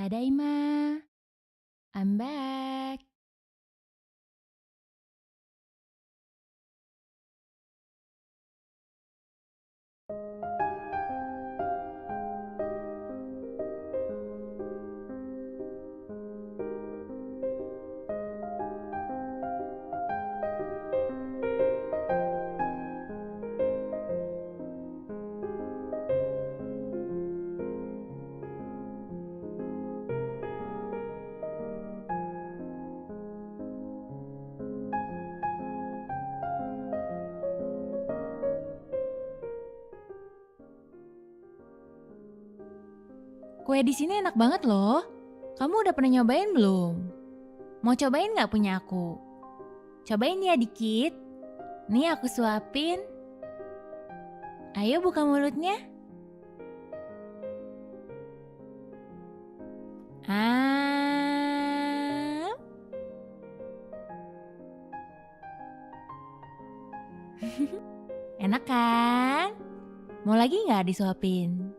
Tadaima, I'm back. Kue di sini enak banget loh. Kamu udah pernah nyobain belum? Mau cobain nggak punya aku? Cobain ya dikit. Nih aku suapin. Ayo buka mulutnya. Ah, enak kan? Mau lagi nggak disuapin?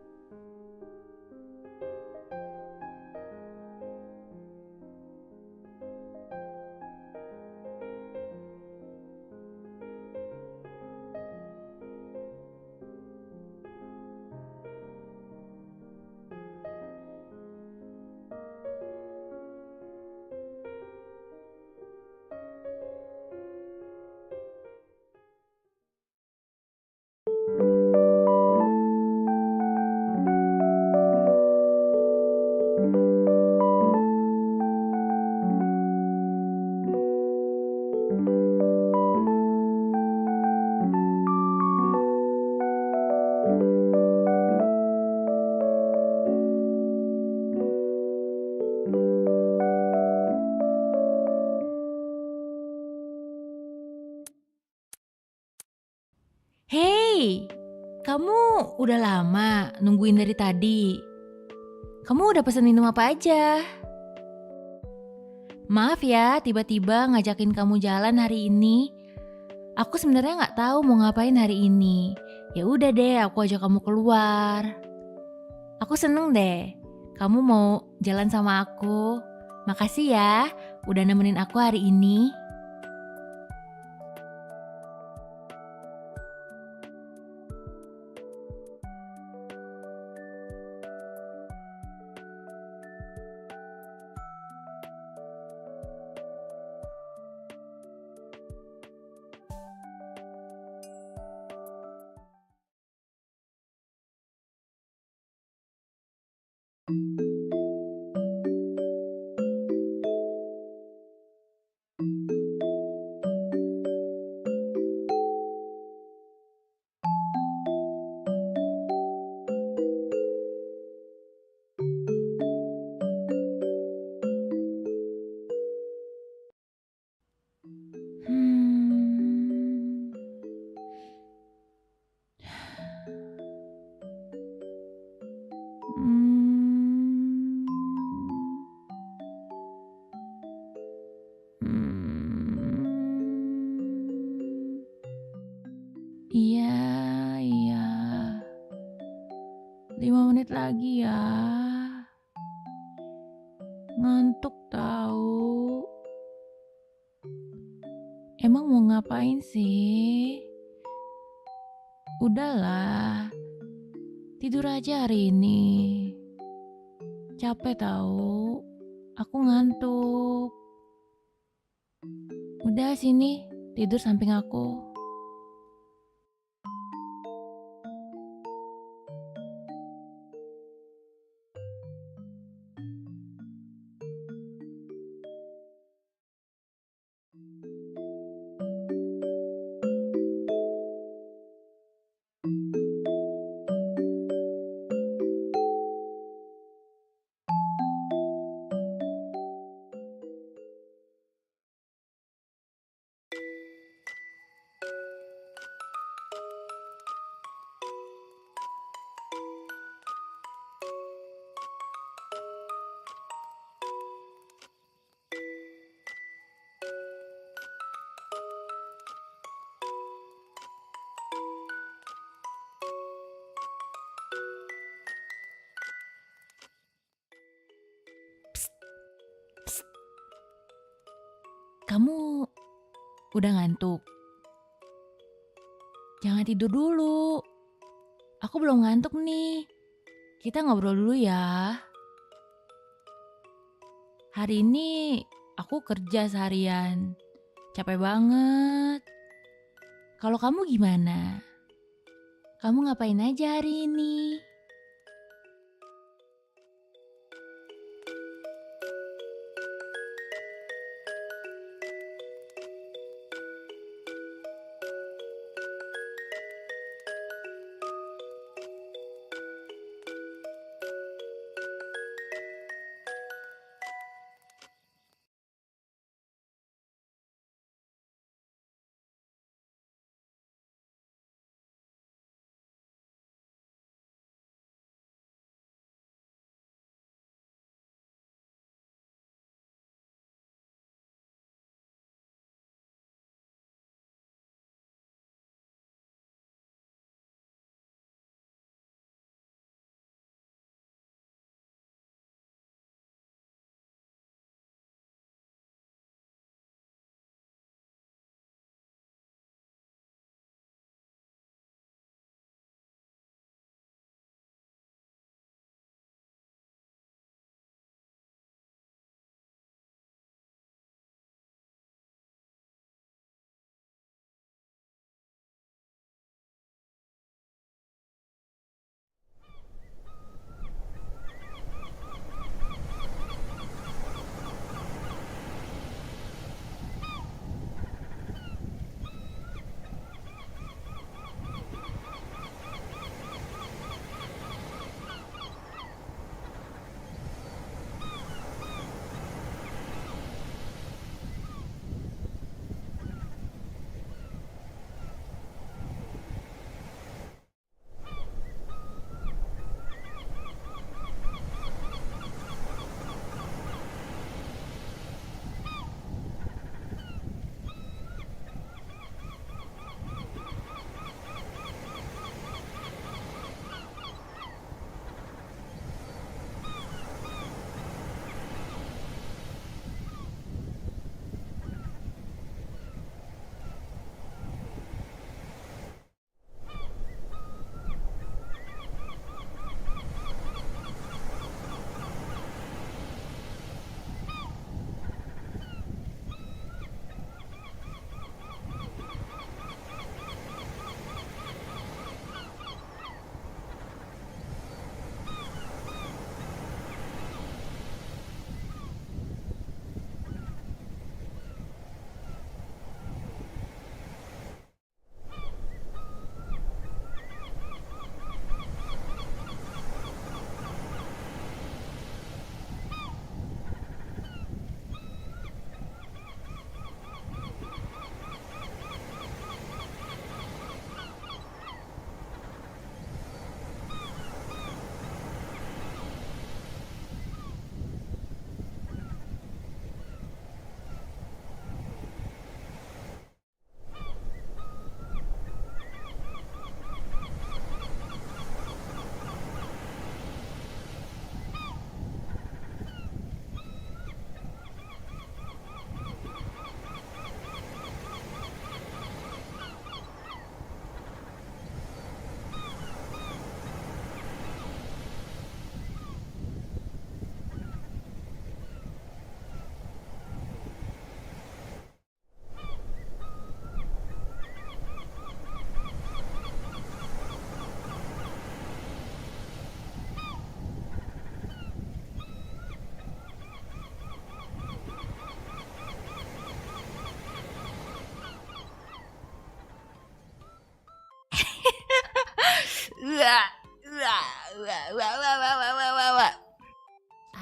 Hei, kamu udah lama nungguin dari tadi. Kamu udah pesen minum apa aja? Maaf ya, tiba-tiba ngajakin kamu jalan hari ini. Aku sebenarnya nggak tahu mau ngapain hari ini. Ya udah deh, aku ajak kamu keluar. Aku seneng deh, kamu mau jalan sama aku. Makasih ya, udah nemenin aku hari ini. Hmm. Hmm. Hmm. Iya, iya. 5 menit lagi ya. Ngantuk tahu. Emang mau ngapain sih? Udahlah, tidur aja hari ini. Capek tahu. Aku ngantuk. Udah sini, tidur samping aku. Psst, kamu udah ngantuk? Jangan tidur dulu. Aku belum ngantuk nih. Kita ngobrol dulu ya. Hari ini aku kerja seharian. Capek banget. Kalau kamu gimana? Kamu ngapain aja hari ini?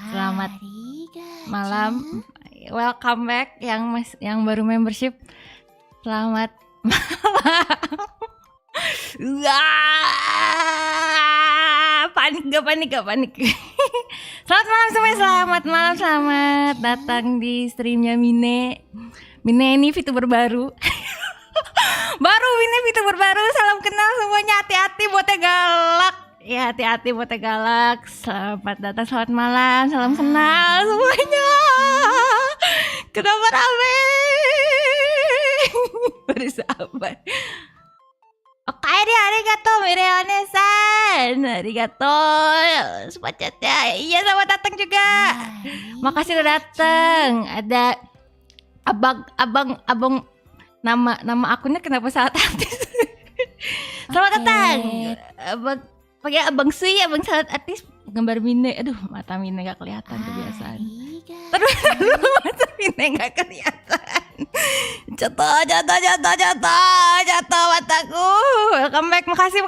Selamat malam, welcome back yang baru membership. Selamat malam. Gak panik. Selamat malam semuanya, selamat datang di streamnya Mine ini VTuber baru. Mine VTuber baru, salam kenal semuanya, hati-hati botnya galak. Ya hati-hati botnya galak. Selamat datang, selamat malam, salam kenal semuanya. Kenapa rame? Bersahabat. Oke, arigato, Mireone-san. Arigato. Sepacatnya. Iya, selamat datang juga. Makasih udah datang. Ada abang nama akunnya kenapa salah artis? Selamat datang. Pakai abang Sui, abang salah artis gambar Mine. Aduh, mata Mine gak kelihatan kebiasaan. Terus mata Mine gak kelihatan. Jatuh mataku. Welcome back. Makasih.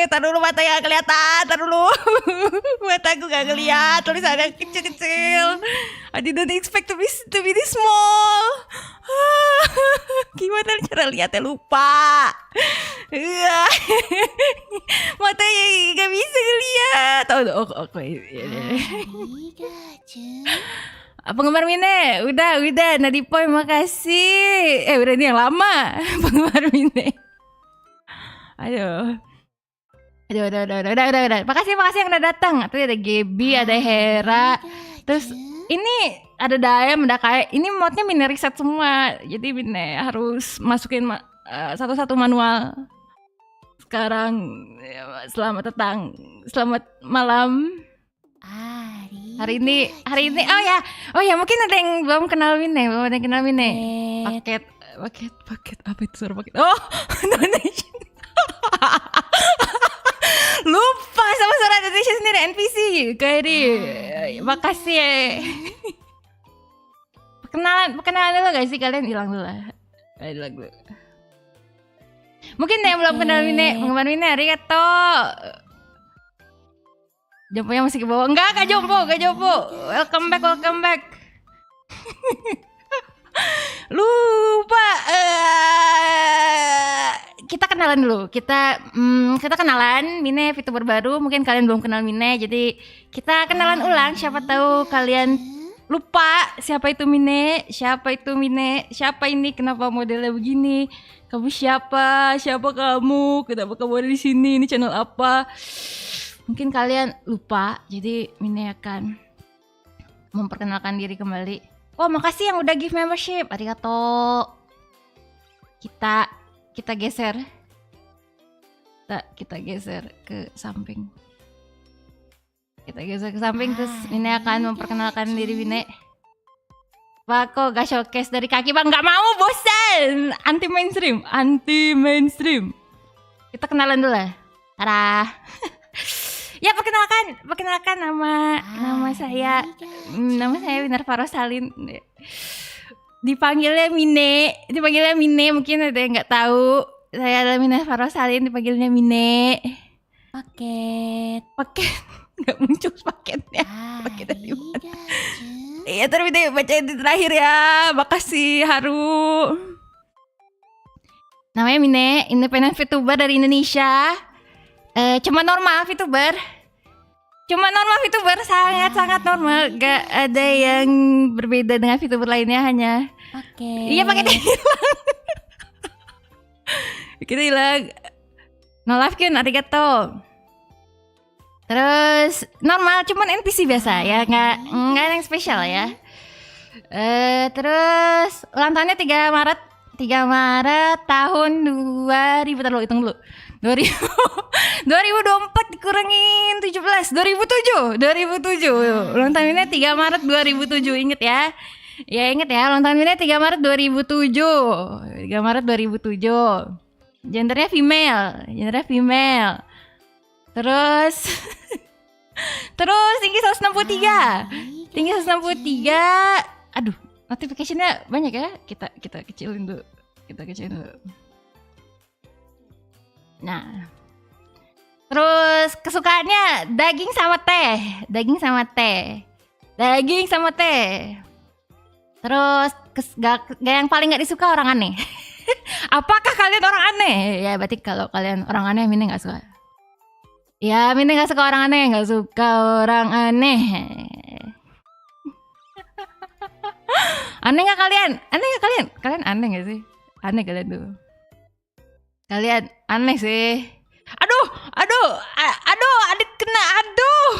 Taruh dulu mata yang kelihatan. Taruh dulu. Mataku gak ngeliat. Tulisannya kecil-kecil. I didn't expect to be this small. Gimana cara lihatnya, lupa. Matanya gak bisa ngeliat. Oke. Penggemar Mine, udah, Nadipoy makasih. Udah ini yang lama, penggemar Mine. Aduh. Udah. Makasih yang udah datang. Tadi ada Gaby, ada Hera. Terus ini ada Dayam, ada kayak ini modnya Mine riset semua. Jadi Mine harus masukin satu-satu manual. Sekarang selamat malam. Hari ini oh ya mungkin ada yang belum kenal Mine. Paket apa itu suara paket? Oh, donation. Lupa sama suara donation sendiri NPC. Kairi, makasih ya. Perkenalan dulu guys sih, kalian hilang dulu. Mungkin yang belum kenal Mine, penggemar Mine, arigato. Jomponya masih ke bawah. Enggak jompo. Welcome back. Lupa. Kita kenalan dulu. Kita kenalan. Mine VTuber baru. Mungkin kalian belum kenal Mine. Jadi kita kenalan ulang. Siapa tahu kalian lupa siapa itu Mine. Siapa ini? Kenapa modelnya begini? Kamu siapa? Siapa kamu? Kenapa kamu ada di sini? Ini channel apa? Mungkin kalian lupa, jadi Mine akan memperkenalkan diri kembali. Oh, makasih yang udah give membership. Arigato. Kita geser. Kita geser ke samping. Terus Mine akan memperkenalkan diri Mine. Pak, kok gak showcase dari kaki bang? Gak mau, bosan. Anti mainstream. Kita kenalan dulu lah. Tada. Ya, perkenalkan nama saya Minerva Rosalin. Dipanggilnya Mine, mungkin ada yang nggak tahu. Saya adalah Minerva Rosalin, dipanggilnya Mine. Paket nggak muncul paketnya. Paket dari mana? Iya, terus baca di terakhir ya. Makasih, haru. Namanya Mine, independent VTuber dari Indonesia. Cuma normal VTuber, sangat normal. Gak ada yang berbeda dengan VTuber lainnya, hanya iya pakai dia hilang. Kita hilang. No life kun, arigato. Terus normal, cuman NPC biasa ya, nggak ada yang spesial ya. Terus ulang tahunnya 3 Maret tahun 2000. Terlalu hitung dulu. 2024 dikurangin 17 2007 ulang tahunnya 3 Maret 2007. Ingat ya ulang tahunnya 3 Maret 2007. Gendernya female. Terus tinggi 163. Aduh, notification-nya banyak ya. Kita kecilin dulu. Nah, terus kesukaannya daging sama teh. Terus gak yang paling gak disuka orang aneh. Apakah kalian orang aneh? Ya berarti kalau kalian orang aneh, Mine gak suka. Ya, Mine gak suka orang aneh. Aneh gak kalian? Kalian aneh gak sih? Aneh kalian tuh. Kalian aneh sih. Aduh, Adit kena, Adit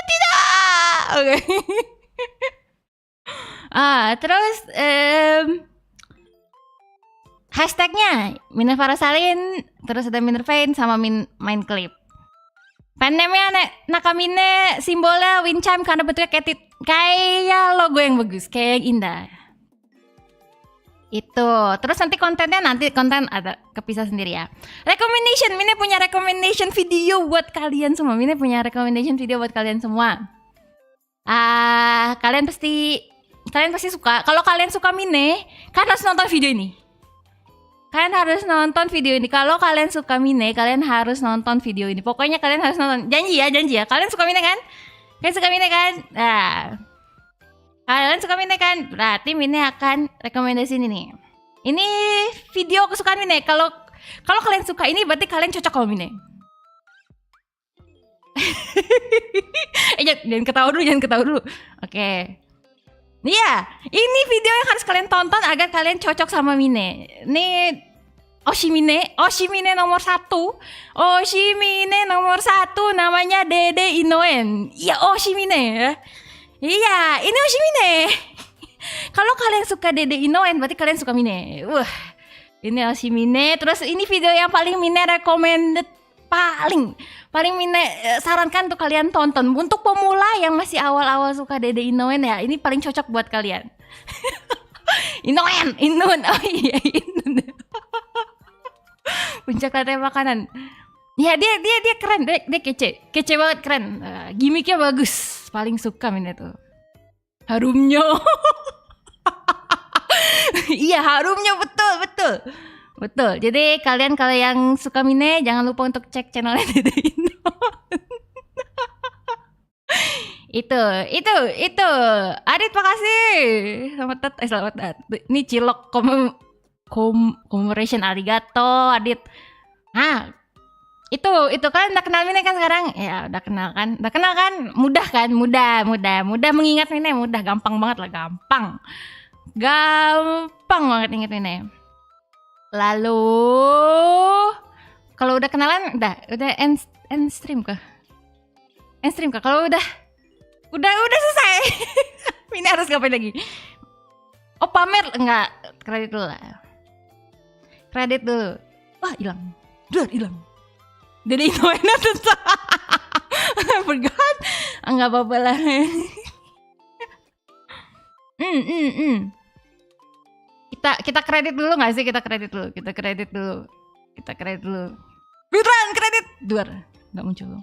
tidak. Oke. Terus hashtagnya Mine Farasalin, terus ada Minervain sama main clip. Pennemnya Nakamine, simbolnya wind chime karena bentuknya kayak logo yang bagus, kayak yang indah. Itu. Terus nanti konten ada kepisah sendiri ya. Recommendation, Mine punya recommendation video buat kalian semua. Kalian pasti suka. Kalau kalian suka Mine, kalian harus nonton video ini. Kalau kalian suka Mine, kalian harus nonton video ini. Pokoknya kalian harus nonton. Janji ya. Kalian suka Mine kan? Nah, kalian suka Mine kan? Berarti Mine akan rekomendasi ini nih. Ini video kesukaan Mine. Kalau kalian suka ini, berarti kalian cocok sama Mine. Jangan ketawa dulu. Oke. Iya, ini video yang harus kalian tonton agar kalian cocok sama Mine. Ini Oshimine nomor 1. Oshimine nomor 1 namanya Dede Inoen. Iya, Oshimine ya. Iya, ini Oshimine. Kalau kalian suka Dede Inoen, berarti kalian suka Mine. Wah, ini Oshimine. Terus ini video yang paling Mine recommended, paling Mine sarankan untuk kalian tonton. Untuk pemula yang masih awal-awal suka Dede Inoen ya, ini paling cocok buat kalian. Inoen. Oh iya, Inoen. Puncak rantai makanan. Ya dia keren, dia kece banget, keren. Gimmicknya bagus, paling suka Mine tuh. Harumnya. Iya, harumnya betul. Jadi kalian kalau yang suka Mine, jangan lupa untuk cek channelnya Dede Inoen. Itu. Adit, makasih. Selamat. Ini cilok commemoration, arigato Adit. Nah, itu kalian udah kenal Mine kan sekarang? Ya udah kenal kan? Mudah kan? Mudah mengingat Mine, mudah, gampang banget lah, gampang banget inget Mine. Lalu kalau udah kenalan, udah end stream kah? Kalau udah selesai. Mine harus ngapain lagi? Oh, pamer enggak? Kredit dulu. Wah, hilang. Dede Inoen tuh. Forgot. Enggak apa-apa lah. Kita kredit dulu nggak sih? Kita kredit dulu. Beneran kredit. Duar. Nggak muncul.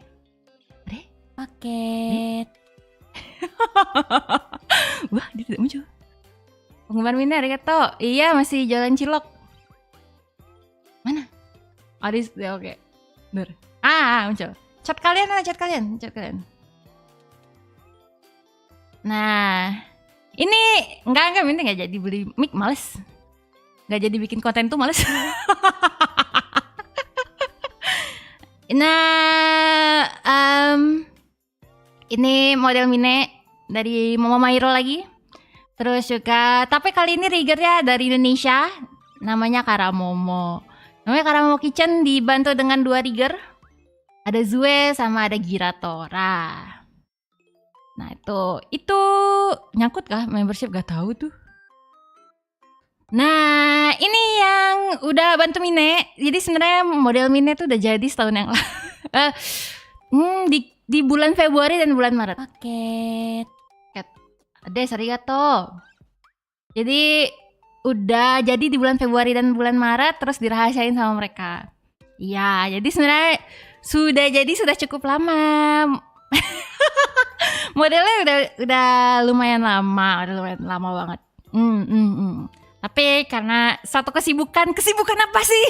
Paket. Wah, dia tidak muncul. Penggemar Mine, arigato. Iya, masih jalan cilok. Mana? Adis, ya oke. Dur. Muncul. Chat kalian. Nah, ini enggak Mine nggak jadi beli mic, males. Nggak jadi bikin konten tuh males. Nah, ini model Mine dari Mama Mairo lagi. Terus juga, tapi kali ini riggernya dari Indonesia, namanya Karamomo. Namanya Karamomo Kitchen, dibantu dengan 2 rigger. Ada Zue sama ada Giratora. Nah itu nyangkut kah membership, gak tahu tuh. Nah, ini yang udah bantu Mine. Jadi sebenarnya model Mine tuh udah jadi setahun yang lalu. Di bulan Februari dan bulan Maret. Paket. Des, arigato. Jadi udah jadi di bulan Februari dan bulan Maret, terus dirahasiain sama mereka. Iya, jadi sebenarnya sudah cukup lama. Modelnya udah lumayan lama banget. Tapi karena satu kesibukan apa sih?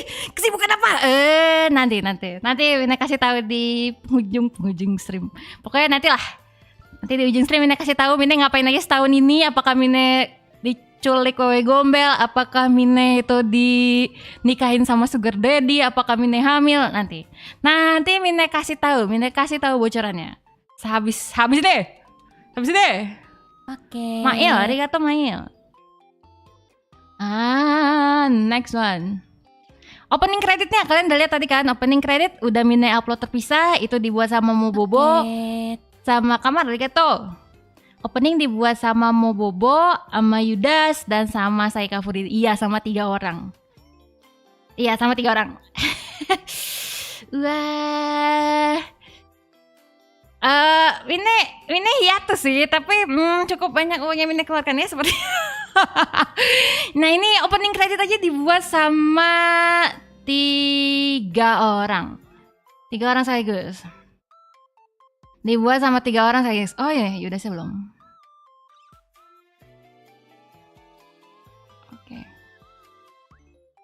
Nanti Mine kasih tahu di penghujung stream. Pokoknya nanti di ujung stream Mine kasih tahu Mine ngapain lagi setahun ini. Apakah Mine diculik wewe gombel, apakah Mine itu dinikahin sama sugar daddy, apakah Mine hamil, nanti Mine kasih tahu bocorannya. Habis deh. Oke. Mail, arigato Mail. Next one. Opening creditnya kalian udah lihat tadi kan? Opening credit udah Mine upload terpisah, itu dibuat sama Mobobo sama Kamar, arigato. Opening dibuat sama Mobobo, sama Yudas, dan sama Saika Furi. Iya, sama 3 orang. Iya, sama 3 orang. Wah. Mine hiatus sih, tapi cukup banyak uang yang Mine keluarkan ya seperti. Nah, ini opening credit aja dibuat sama 3 orang. 3 orang sekaligus. Dibuat sama 3 orang sekaligus. Oh iya, Yudas belum. Oke.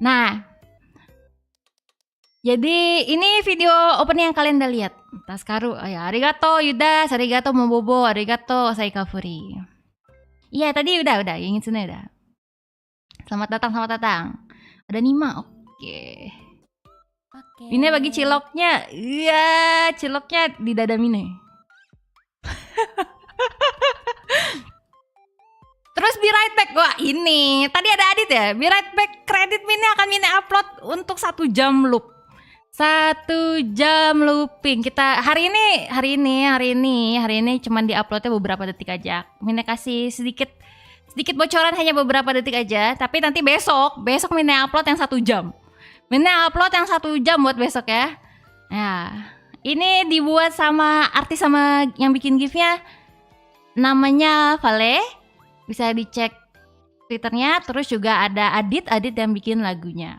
Nah, jadi ini video opening yang kalian udah lihat. Taskaru, oh ya, arigato Yudas, arigato Mobobo, arigato Saika Furi. Iya, tadi udah, yang itu udah. Selamat datang. Ada Nima, oke. Ini bagi ciloknya. Iya, ciloknya di dada Mine. Terus Be Right Back. Wah, ini tadi ada Adit ya. Be Right Back kredit Mine akan Mine upload untuk 1 jam loop. 1 jam looping. Kita hari ini cuman diuploadnya beberapa detik aja. Mine kasih sedikit bocoran, hanya beberapa detik aja. Tapi nanti besok Mine upload yang 1 jam. Mine upload yang 1 jam buat besok ya. Nah, ini dibuat sama artis sama yang bikin GIF-nya. Namanya Vale. Bisa dicek Twitternya. Terus juga ada Adit yang bikin lagunya.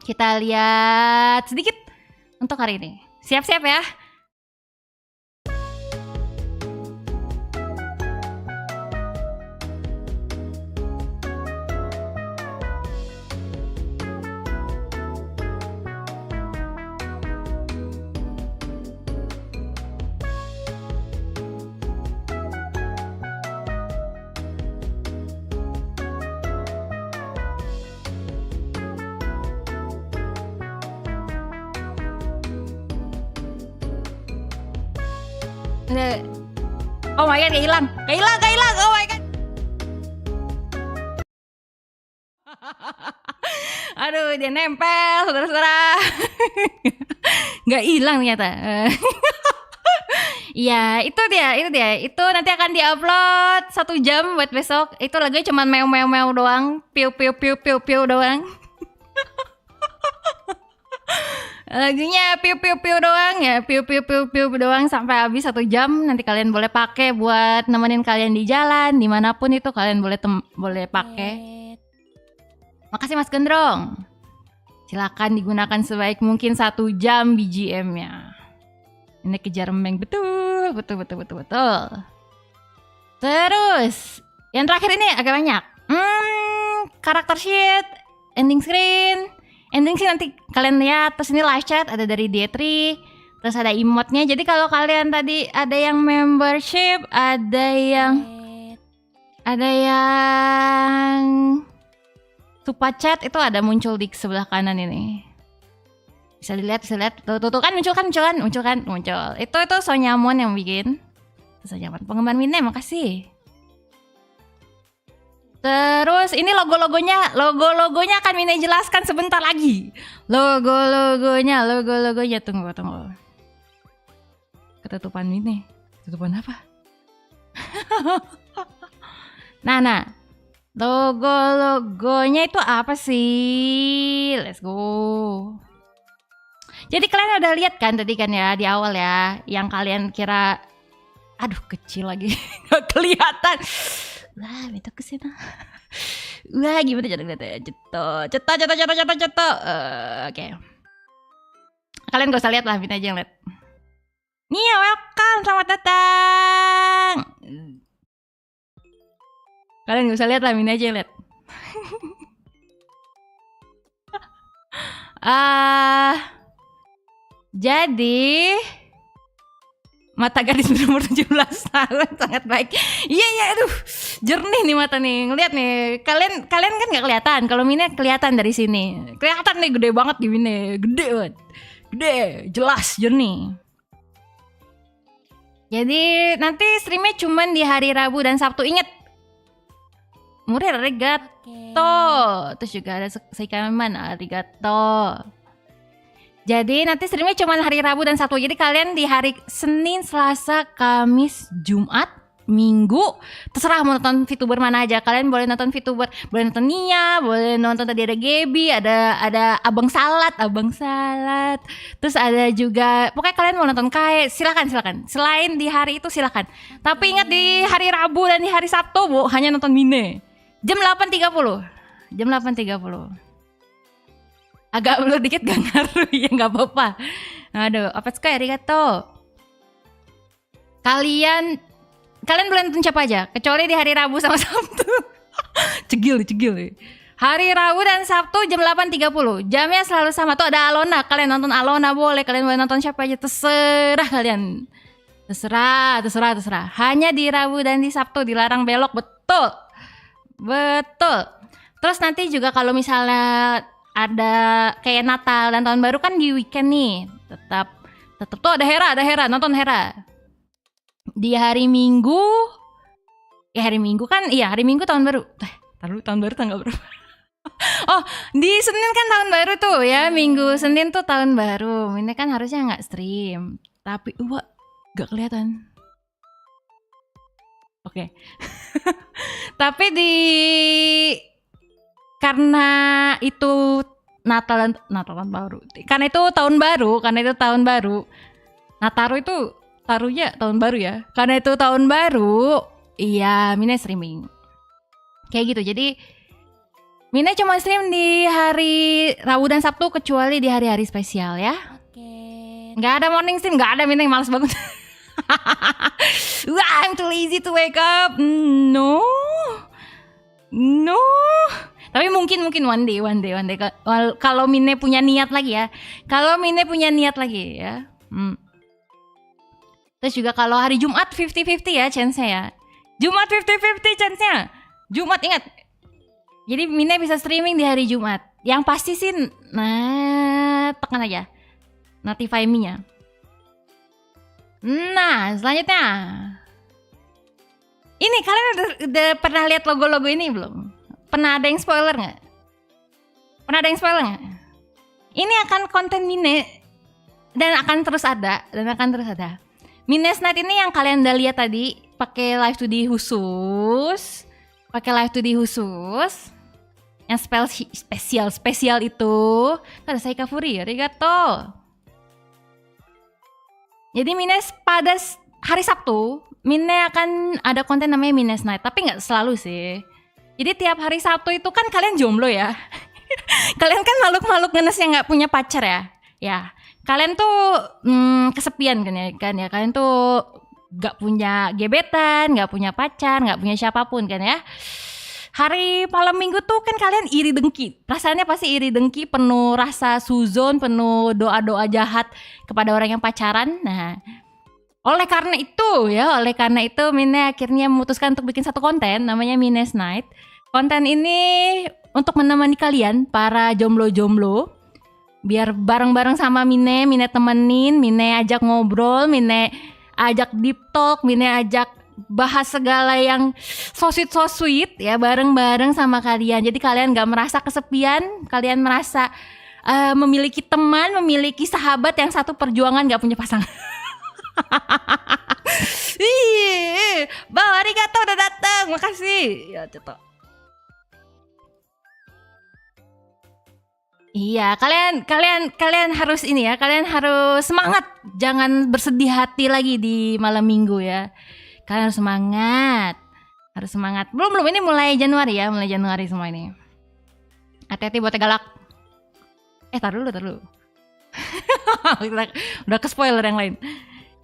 Kita lihat sedikit untuk hari ini. Siap-siap ya. Oh my god, kehilang. Oh my god. Aduh, dia nempel, saudara-saudara. Nggak hilang ternyata. Iya, itu dia. Itu nanti akan diupload 1 jam buat besok. Itu lagunya cuma meow doang, piu doang. Lagunya piu doang ya, piu doang sampai habis 1 jam. Nanti kalian boleh pakai buat nemenin kalian di jalan, dimanapun itu kalian boleh pakai. Makasih Mas Gendrong. Silakan digunakan sebaik mungkin 1 jam BGM-nya. Ini kejar meng betul. Terus yang terakhir ini agak banyak. Karakter sheet, ending screen nanti kalian lihat. Terus ini live chat ada dari D3. Terus ada emote-nya. Jadi kalau kalian tadi ada yang membership, ada yang super chat, itu ada muncul di sebelah kanan ini. Bisa dilihat. Tuh kan muncul. Itu Sonyamon yang bikin. Sonyamon penggemar Mine, makasih. Terus ini logo-logonya akan Mine jelaskan sebentar lagi. Logo-logonya tunggu. Ketutupan Mine. Ketutupan apa? Nah. Logo-logonya itu apa sih? Let's go. Jadi kalian udah lihat kan tadi kan ya di awal ya, yang kalian kira aduh kecil lagi. Gak kelihatan. Wah, betul kesana. Wah, gimana cara ngeliatnya? Cetok. Oke. Kalian gak usah lihat lah, Mine aja yang lihat. Nia, welcome, selamat datang. Kalian gak usah lihat lah, Mine aja yang lihat. Jadi mata gadis berumur 17 tahun sangat baik. Iya, aduh, jernih nih mata nih. Ngeliat nih, kalian kan nggak kelihatan. Kalau Mine kelihatan dari sini. Kelihatan nih, gede banget di Mine, gede banget, jelas, jernih. Jadi nanti streamnya cuman di hari Rabu dan Sabtu. Ingat, Murir arigato. Terus juga ada Saikaman arigato. Jadi nanti streamnya cuma hari Rabu dan Sabtu. Jadi kalian di hari Senin, Selasa, Kamis, Jumat, Minggu terserah mau nonton VTuber mana aja. Kalian boleh nonton VTuber, boleh nonton Nia, boleh nonton tadi ada Gaby, ada Abang Salat. Terus ada juga pokoknya kalian mau nonton Kae, silakan. Selain di hari itu silakan. Tapi ingat di hari Rabu dan di hari Sabtu hanya nonton Mine. Jam 8.30. Agak blur dikit gak ngaruh ya, gak apa-apa. Aduh, apa suka arigato. Kalian boleh nonton siapa aja, kecuali di hari Rabu sama Sabtu. Cegil. Hari Rabu dan Sabtu jam 8.30. Jamnya selalu sama. Tuh ada Alona, kalian nonton Alona boleh, kalian boleh nonton siapa aja, terserah kalian. Terserah. Hanya di Rabu dan di Sabtu dilarang belok, betul. Terus nanti juga kalau misalnya ada kayak Natal dan Tahun Baru kan di weekend nih. Tetap tuh ada Hera, nonton Hera. Di hari Minggu Tahun Baru. Tahun Baru tanggal berapa? Oh, di Senin kan Tahun Baru tuh ya. Minggu Senin tuh Tahun Baru. Ini kan harusnya nggak stream, tapi nggak kelihatan. Oke. Tapi karena itu Natal Tahun Baru. Karena itu Tahun Baru. Nataru itu taruhnya Tahun Baru ya. Karena itu Tahun Baru, iya Mine streaming. Kayak gitu. Jadi Mine cuma stream di hari Rabu dan Sabtu kecuali di hari-hari spesial ya. Oke. Nggak ada morning stream, nggak ada. Mine malas banget. I'm too lazy to wake up. No. Tapi mungkin one day. Kalau Mine punya niat lagi ya. Terus juga kalau hari Jumat 50-50 ya chance-nya ya. Jumat 50-50 chance-nya. Jumat ingat. Jadi Mine bisa streaming di hari Jumat. Yang pasti sih tekan aja notify me-nya. Nah, selanjutnya. Ini kalian udah pernah lihat logo-logo ini belum? Pernah ada yang spoiler nggak? Ini akan konten Mine dan akan terus ada. Mine's Night ini yang kalian udah lihat tadi pakai live 2D khusus. Yang spesial itu ada Saika Furi, arigato. Jadi Mine pada hari Sabtu Mine akan ada konten namanya Mine's Night, tapi nggak selalu sih. Jadi tiap hari Sabtu itu kan kalian jomblo ya. Kalian kan makhluk ngenes yang nggak punya pacar ya. Ya, kalian tuh kesepian kan ya. Kalian tuh nggak punya gebetan, nggak punya pacar, nggak punya siapapun kan ya. Hari malam minggu tuh kan kalian iri dengki. Perasaannya pasti iri dengki, penuh rasa suzon, penuh doa-doa jahat kepada orang yang pacaran. Nah, oleh karena itu Mine akhirnya memutuskan untuk bikin satu konten namanya Mine's Night. Konten ini untuk menemani kalian para jomblo-jomblo. Biar bareng-bareng sama Mine temenin, Mine ajak ngobrol, Mine ajak deep talk, Mine ajak bahas segala yang so sweet ya bareng-bareng sama kalian. Jadi kalian gak merasa kesepian, kalian merasa memiliki teman, memiliki sahabat yang satu perjuangan gak punya pasangan. Bang arigato udah datang, makasih. Ya cetok. Iya, kalian harus ini ya, kalian harus semangat, jangan bersedih hati lagi di malam minggu ya. Kalian harus semangat. Belum ini mulai Januari semua ini. Hati-hati buat galak. Tar dulu. Udah ke spoiler yang lain.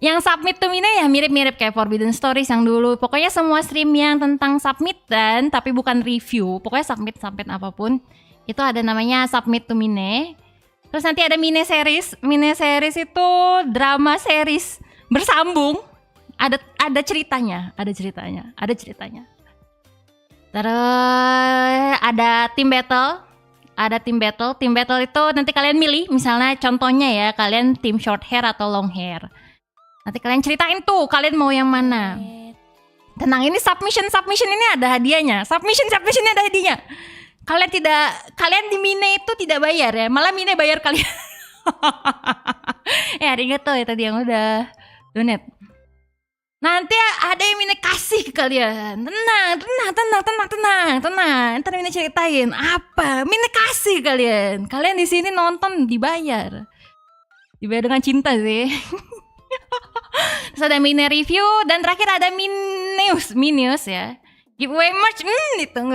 Yang submit to Mine ya mirip-mirip kayak Forbidden Stories yang dulu. Pokoknya semua stream yang tentang submitan tapi bukan review. Pokoknya submit apapun. Itu ada namanya Submit to Mine. Terus nanti ada Mine Series. Mine Series itu drama series bersambung. Ada ceritanya. Terus ada team battle. Team battle itu nanti kalian milih. Misalnya contohnya ya, kalian tim short hair atau long hair. Nanti kalian ceritain tuh kalian mau yang mana. Tenang, ini submission ini ada hadiahnya. Submissionnya ada hadiahnya. Kalian di Mine itu tidak bayar ya, malah Mine bayar kalian. Arigato ya tadi yang udah donate. Nanti ada yang Mine kasih ke kalian. Tenang. Ntar Mine ceritain apa. Mine kasih kalian. Kalian di sini nonton dibayar. Dibayar dengan cinta sih. Terus ada Mine review dan terakhir ada Minius ya. Giveaway merch. Ditunggu.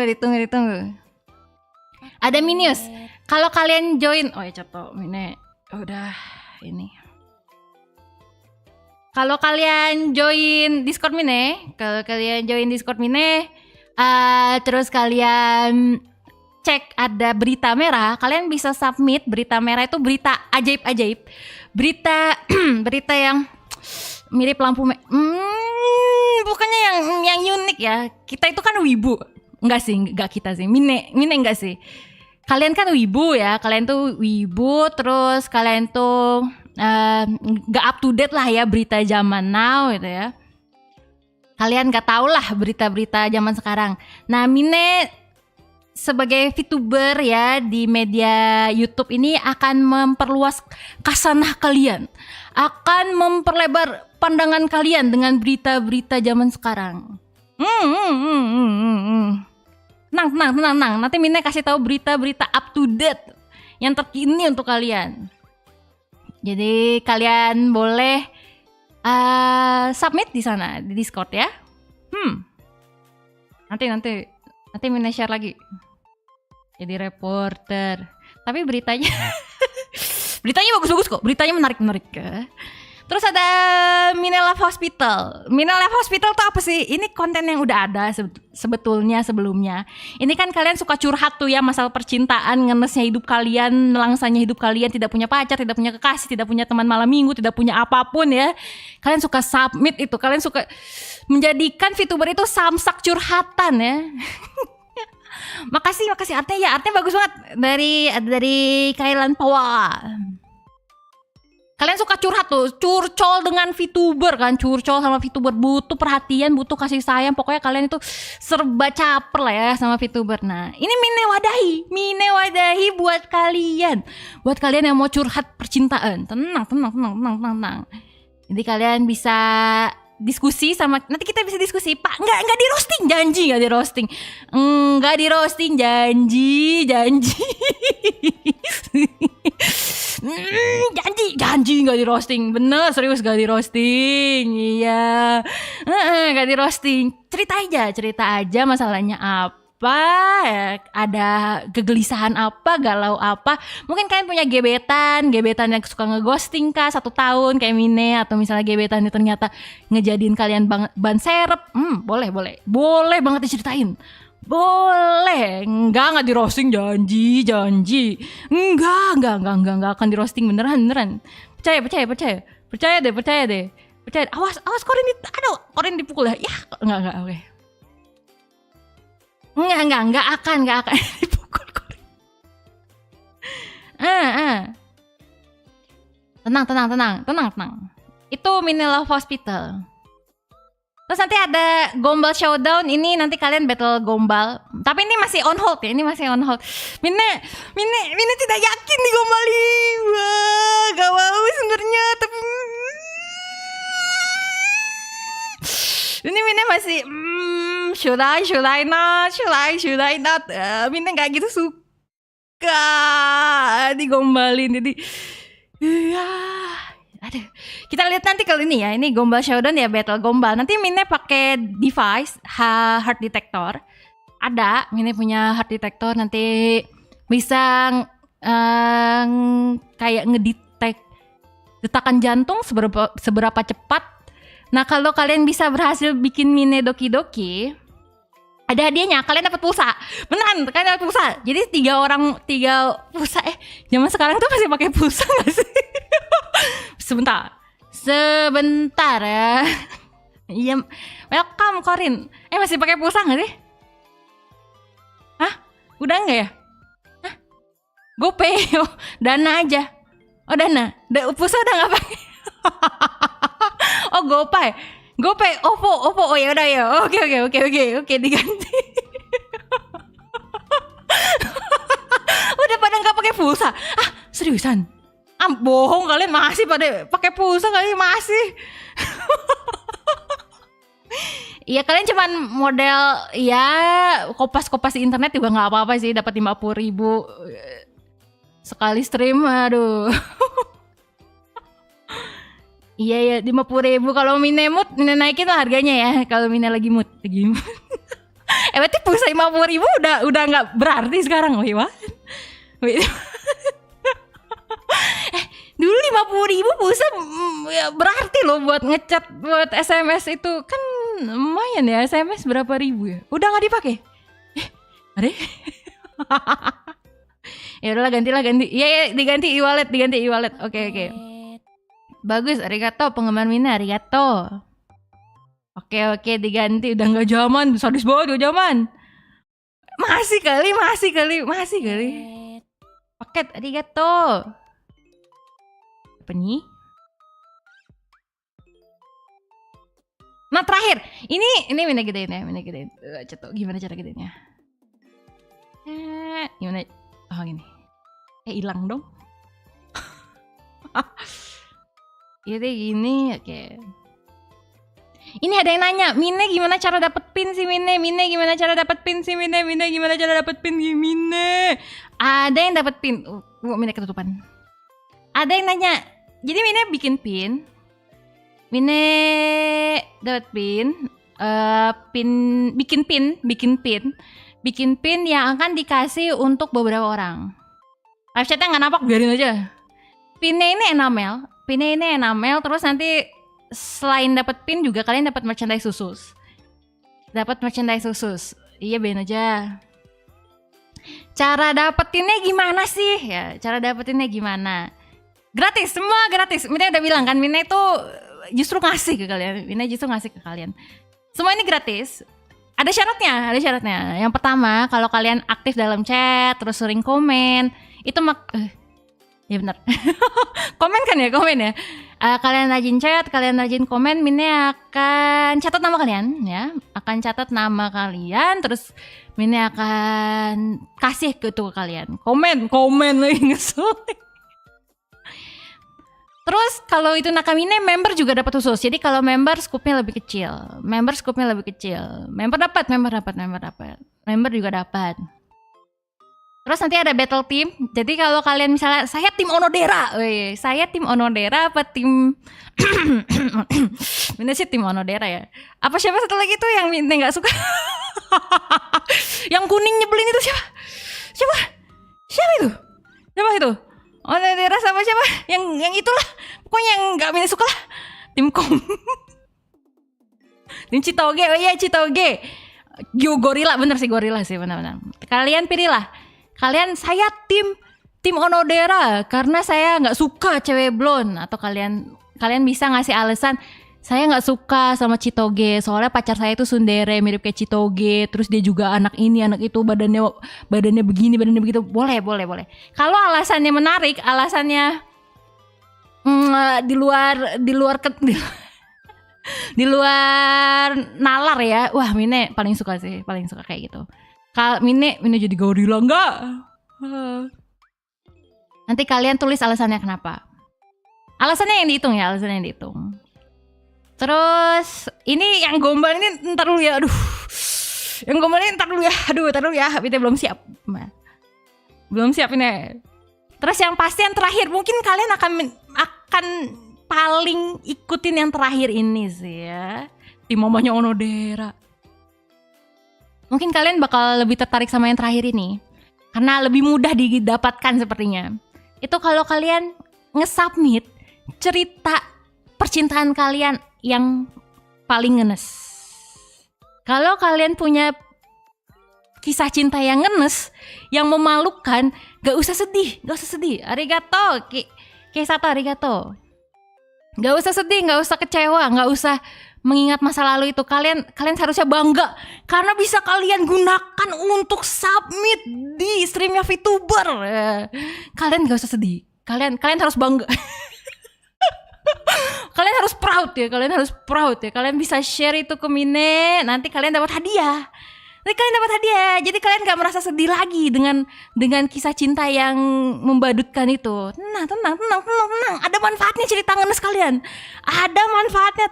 Ada Minius. Kalau kalian join, oh ya contoh Mine udah ini. Kalau kalian join Discord Mine, terus kalian cek ada berita merah, kalian bisa submit berita merah itu berita ajaib, berita yang mirip lampu bukannya yang unik ya. Kita itu kan wibu, enggak kita sih, Mine enggak sih. Kalian kan wibu ya, terus kalian tuh gak up to date lah ya berita zaman now gitu ya. Kalian gak tau lah berita-berita zaman sekarang. Nah Mine sebagai VTuber ya di media YouTube ini akan memperluas kasanah kalian, akan memperlebar pandangan kalian dengan berita-berita zaman sekarang. Tenang. Nanti Mine kasih tahu berita-berita up to date yang terkini untuk kalian. Jadi kalian boleh submit di sana di Discord ya. Nanti Mine share lagi. Jadi reporter. Tapi beritanya bagus-bagus kok. Beritanya menarik ya. Terus ada Mine Love Hospital. Mine Love Hospital tuh apa sih? Ini konten yang udah ada sebetulnya sebelumnya. Ini kan kalian suka curhat tuh ya masalah percintaan, ngenesnya hidup kalian, langsanya hidup kalian, tidak punya pacar, tidak punya kekasih, tidak punya teman malam minggu, tidak punya apapun ya. Kalian suka submit itu, kalian suka menjadikan VTuber itu samsak curhatan ya. Makasih artinya bagus banget dari Kailan Pawa. Kalian suka curhat tuh, curcol dengan VTuber kan, curcol sama VTuber, butuh perhatian, butuh kasih sayang, pokoknya kalian itu serba caper lah ya sama VTuber. Nah, ini Mine wadahi buat kalian yang mau curhat percintaan. Tenang. Jadi kalian bisa diskusi sama, nanti kita bisa diskusi, Pak, nggak di roasting, janji nggak di roasting, janji. Janji nggak di roasting, bener serius nggak di roasting, iya, nggak di roasting, cerita aja masalahnya apa, ada kegelisahan apa, galau apa, mungkin kalian punya gebetan yang suka ngeghosting kah 1 tahun kayak Mine, atau misalnya gebetan itu ternyata ngejadiin kalian ban serep, boleh banget diceritain. Boleh, enggak di roasting, janji, enggak akan di roasting beneran, percaya deh, awas Korin dipukul ya, enggak, oke. Enggak akan dipukul Korin. Tenang. Itu Mine Love Hospital. Terus nanti ada Gombal Showdown, ini nanti kalian battle gombal. Tapi ini masih on hold ya, Mine tidak yakin digombalin. Wah, gak mau sebenarnya, tapi ini Mine masih should I not. Mine gak gitu suka digombalin, jadi aduh, kita lihat nanti kalau ini ya, ini Gombal Showdown ya, battle gombal. Nanti Mine pakai device heart detector. Ada, Mine punya heart detector, nanti bisa kayak ngedetect detakan jantung seberapa cepat. Nah, kalau kalian bisa berhasil bikin Mine doki-doki, ada hadiahnya, kalian dapat pulsa. Beneran, kalian dapat pulsa. Jadi 3 pulsa. Zaman sekarang tuh masih pakai pulsa enggak sih? Sebentar ya. Iya, welcome Korin. Masih pakai pulsa enggak sih? Hah? Udah enggak ya? Hah? GoPay, Dana aja. Oh, Dana. Pulsa udah enggak pakai. Oh, GoPay, OVO. Oh ya udah ya. Oke, diganti. Udah pada nggak pakai pulsa. Seriusan? Bohong, kalian masih pada pakai pulsa, kalian masih. Iya kalian cuman model ya kopas-kopas di internet juga nggak apa-apa sih, dapat 50.000 sekali stream, aduh. Iya ya 50.000 kalau Mine mood, Mine naikin lah harganya ya kalau Mine lagi mood. Berarti pulsa 50.000 udah nggak berarti sekarang, wih wah. Dulu 50.000 pulsa ya berarti loh buat ngechat, buat SMS itu kan lumayan ya. SMS berapa ribu ya? Udah nggak dipakai? Ada? Ya udahlah ganti. Iya diganti e-wallet. Oke. Bagus, arigato penggemar Mina, arigato. Oke diganti, udah nggak zaman, sadis banget gak zaman. Masih kali. Paket arigato. Apa nih? Nah terakhir, ini Mina gedein ya, Cetok, gimana cara gedenya? Gimana? Oh gini. Hilang dong. Iya deh gini, oke. Ini ada yang nanya, Mine gimana cara dapet pin sih Mine? Gimana cara dapet pin sih Mine? Ada yang dapet pin. Mine ketutupan. Ada yang nanya, jadi Mine bikin pin. Mine dapat pin, bikin pin yang akan dikasih untuk beberapa orang. Live chatnya nggak nampak, biarin aja. Pinnya ini enamel, terus nanti selain dapat pin juga kalian dapat merchandise khusus. Iya, biarin aja. Cara dapetinnya gimana sih? Ya, gratis, semua gratis. Mina udah bilang kan, Mina itu justru ngasih ke kalian. Semua ini gratis. Ada syaratnya. Yang pertama, kalau kalian aktif dalam chat, terus sering komen, itu ya benar. Komen ya. Kalian rajin chat, kalian rajin komen, Mina akan catat nama kalian ya. Terus Mina akan kasih ke kalian. Komen lagi ngeselin. Terus kalau itu Nakamine, member juga dapat khusus. Jadi kalau member scoopnya lebih kecil. Member juga dapat. Terus nanti ada battle team. Jadi kalau kalian misalnya saya tim Onodera apa tim Mina sih tim Onodera ya. Apa siapa satu lagi tuh yang Mina nggak suka? Yang kuning nyebelin itu siapa? Siapa itu? Onodera sama siapa? Yang itulah. Pokoknya yang nggak Mina suka lah. Tim Kom. Tim Chitoge. Oh iya Chitoge. Gorilla, bener sih Gorilla sih benar. Kalian pilihlah. Saya tim Onodera karena saya nggak suka cewek blonde, atau kalian bisa ngasih alasan saya nggak suka sama Chitoge soalnya pacar saya itu tsundere mirip kayak Chitoge, terus dia juga anak ini anak itu, badannya begini badannya begitu. Boleh. Kalau alasannya menarik, alasannya di luar nalar ya, wah Mine paling suka kayak gitu. Kalau Mine jadi gorila enggak? Nanti kalian tulis alasannya kenapa. Alasannya yang dihitung. Terus ini yang gombal ini ntar dulu ya. Kita belum siap ini. Terus yang pasti yang terakhir, mungkin kalian akan paling ikutin yang terakhir ini sih ya. Tim mamanya Onodera. Mungkin kalian bakal lebih tertarik sama yang terakhir ini karena lebih mudah didapatkan sepertinya. Itu kalau kalian nge-submit cerita percintaan kalian yang paling ngenes. Kalau kalian punya kisah cinta yang ngenes, yang memalukan, gak usah sedih. Arigato, Keisato, arigato. Gak usah sedih, gak usah kecewa, gak usah mengingat masa lalu itu. Kalian seharusnya bangga karena bisa kalian gunakan untuk submit di streamnya VTuber. Kalian gak usah sedih. Kalian harus bangga. Kalian harus proud ya. Kalian bisa share itu ke Mine, nanti kalian dapat hadiah. Jadi kalian gak merasa sedih lagi dengan kisah cinta yang membadutkan itu. Tenang. Ada manfaatnya cerita ngenes kalian. Ada manfaatnya,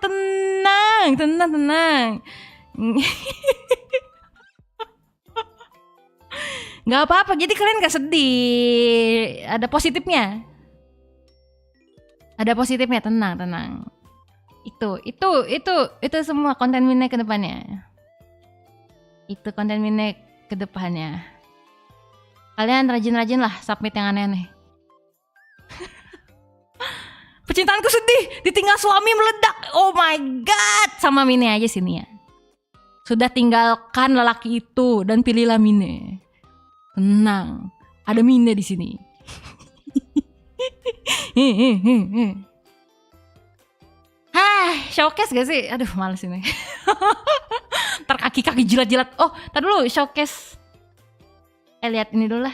tenang. Nggak apa-apa, jadi kalian nggak sedih. Ada positifnya. Ada positifnya, tenang. Itu semua konten Mine ke depannya. Itu konten Mine ke depannya. Kalian rajin-rajin lah submit yang aneh-aneh. Percintaanku sedih, ditinggal suami meledak. Oh my god, sama Mine aja sini ya. Sudah tinggalkan lelaki itu dan pilihlah Mine. Tenang, ada Mine di sini. Showcase gak sih? Aduh, males ini. Ntar kaki jilat-jilat. Oh, ntar dulu showcase. Lihat ini dulu lah.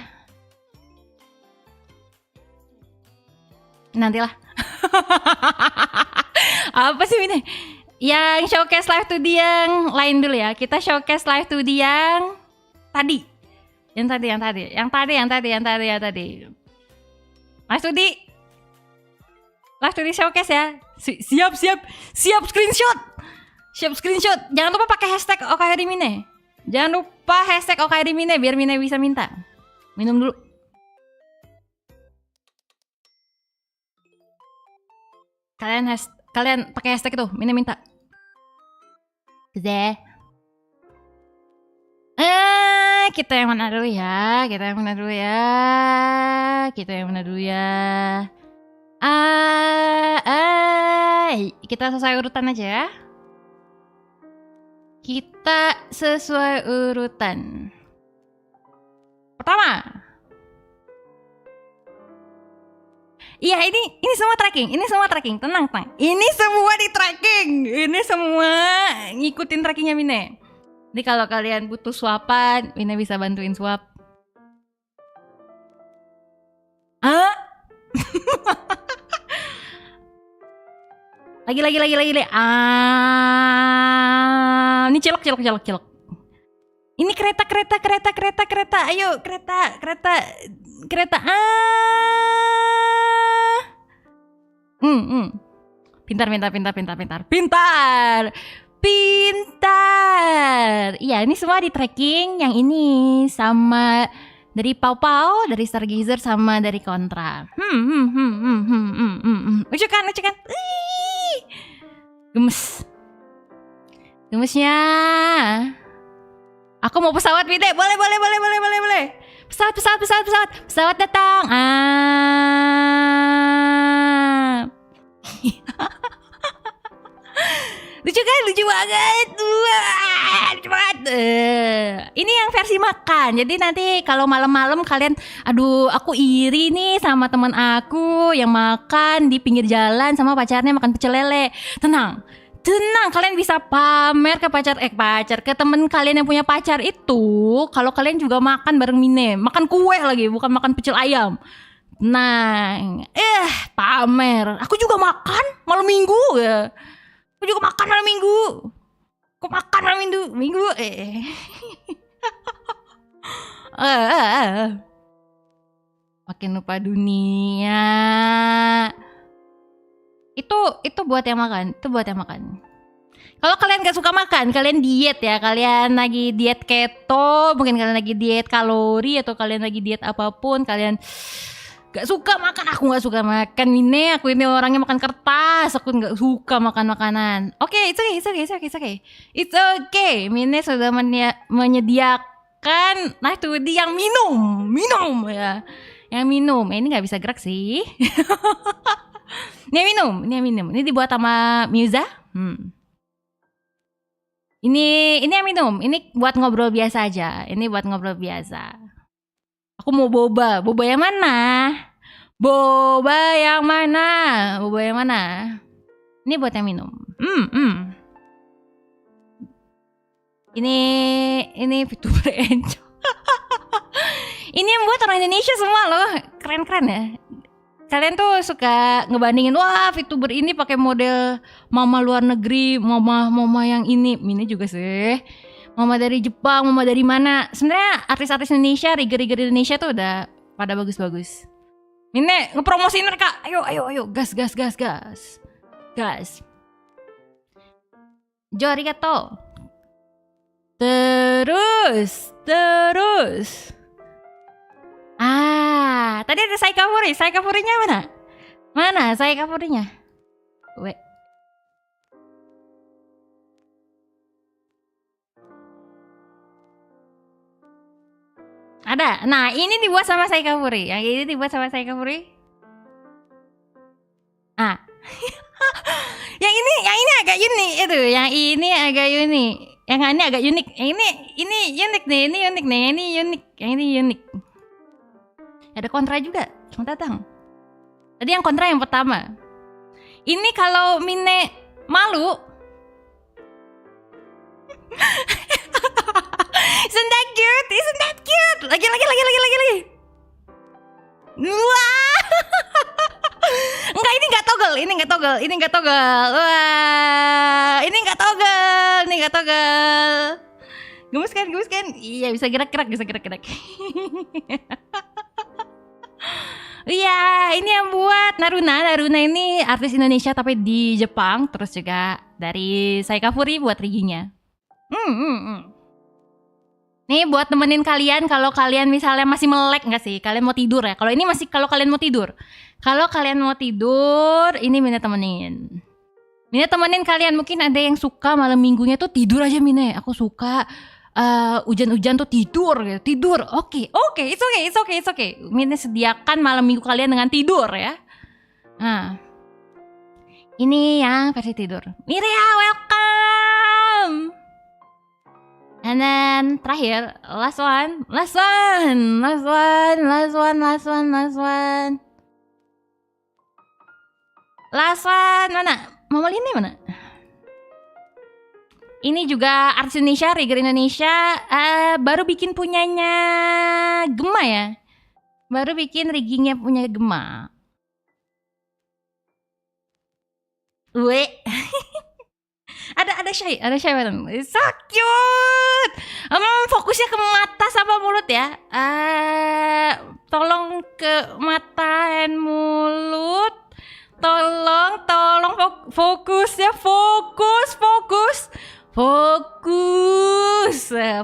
Nantilah. Apa sih ini? Yang showcase live 2D yang lain dulu ya. Kita showcase live 2D yang tadi. Yang tadi. Live 2D. Live 2D showcase ya. Siap screenshot. Jangan lupa pakai hashtag OKRIMINE. Jangan lupa hashtag OKRIMINE biar Mine bisa minta. Minum dulu. Kalian pakai hashtag itu, Mine minta. Kita yang mana dulu ya? Kita sesuai urutan aja ya. Pertama. Iya, ini semua tracking. Tenang. Ini semua di tracking. Ini semua ngikutin trackingnya Mine. Jadi kalau kalian butuh suapan, Mine bisa bantuin suap. Lagi. Ini cilok. Ini kereta. Ayo, kereta. Pintar. Iya, ini semua di tracking. Yang ini sama dari Pau, dari Stargazer, sama dari Kontra. Ucukan. Gemesnya. Aku mau pesawat, Mine. Boleh. Pesawat datang. Lucu banget. Ini yang versi makan. Jadi nanti kalau malam-malam kalian, aduh, aku iri nih sama teman aku yang makan di pinggir jalan sama pacarnya makan pecel lele. Tenang, kalian bisa pamer ke ke temen kalian yang punya pacar itu. Kalau kalian juga makan bareng Mine, makan kue lagi, bukan makan pecel ayam. Nah, pamer. Aku juga makan malam minggu ya. Aku makan malam minggu. Makin lupa dunia. Itu buat yang makan. Kalau kalian gak suka makan, kalian diet ya. Kalian lagi diet keto, mungkin kalian lagi diet kalori, atau kalian lagi diet apapun, kalian gak suka makan. Aku gak suka makan Mine. Aku ini orangnya makan kertas. Aku gak suka makan makanan. Oke, it's okay. Mine sudah menyediakan yang minum ya. Yang minum. Ini gak bisa gerak sih. Ini yang minum. Ini dibuat sama Musa. Ini yang minum. Ini buat ngobrol biasa aja. Aku mau boba. Boba yang mana? Ini buat yang minum. Ini VTuber Enjo. Ini yang buat orang Indonesia semua loh. Keren ya. Kalian tuh suka ngebandingin, wah VTuber ini pakai model mama luar negeri, mama yang ini juga sih. Mama dari Jepang, mama dari mana? Sebenarnya artis-artis Indonesia, rigger Indonesia tuh udah pada bagus-bagus. Mine ngepromosiin mereka. Ayo, gas. Jo, arigato. Terus. Tadi ada Saikafuri. Saikafurinya mana? Mana Saikafurinya? Wait. Ada. Nah, ini dibuat sama Saikafuri. Yang ini dibuat sama Saikafuri. Yang ini agak unik itu. Yang ini agak unik. Yang ini agak unik. Yang ini unik nih. Ini unik nih. Ini unik. Yang ini unik. Ada kontra juga. Selamat datang. Tadi yang kontra yang pertama. Ini kalau Mine malu. Isn't that cute? Isn't that cute? Lagi. Wah. Enggak, ini enggak toggle. Wah, ini enggak toggle. Gemes kan? Iya, bisa gerak. Iya, ini yang buat Naruna. Naruna ini artis Indonesia tapi di Jepang. Terus juga dari Saikafuri buat riggingnya. Nih buat temenin kalian kalau kalian misalnya masih melek nggak sih? Kalian mau tidur ya? Kalau ini masih kalau kalian mau tidur. Kalau kalian mau tidur, ini Mine temenin. Mine temenin kalian. Mungkin ada yang suka malam minggunya tuh tidur aja Mine. Aku suka hujan-hujan tuh tidur. Oke, it's okay. Mine sediakan malam minggu kalian dengan tidur ya. Nah, ini yang versi tidur. Miria, welcome. And then terakhir, last one. Mana? Mama Lini mana? Ini juga artis Indonesia, rigger Indonesia, baru bikin punyanya Gema ya. Baru bikin riggingnya punya Gema. Ada Shay banget. So cute. Fokusnya ke mata sama mulut ya. Tolong ke mata dan mulut. Tolong fokus ya. Fokus.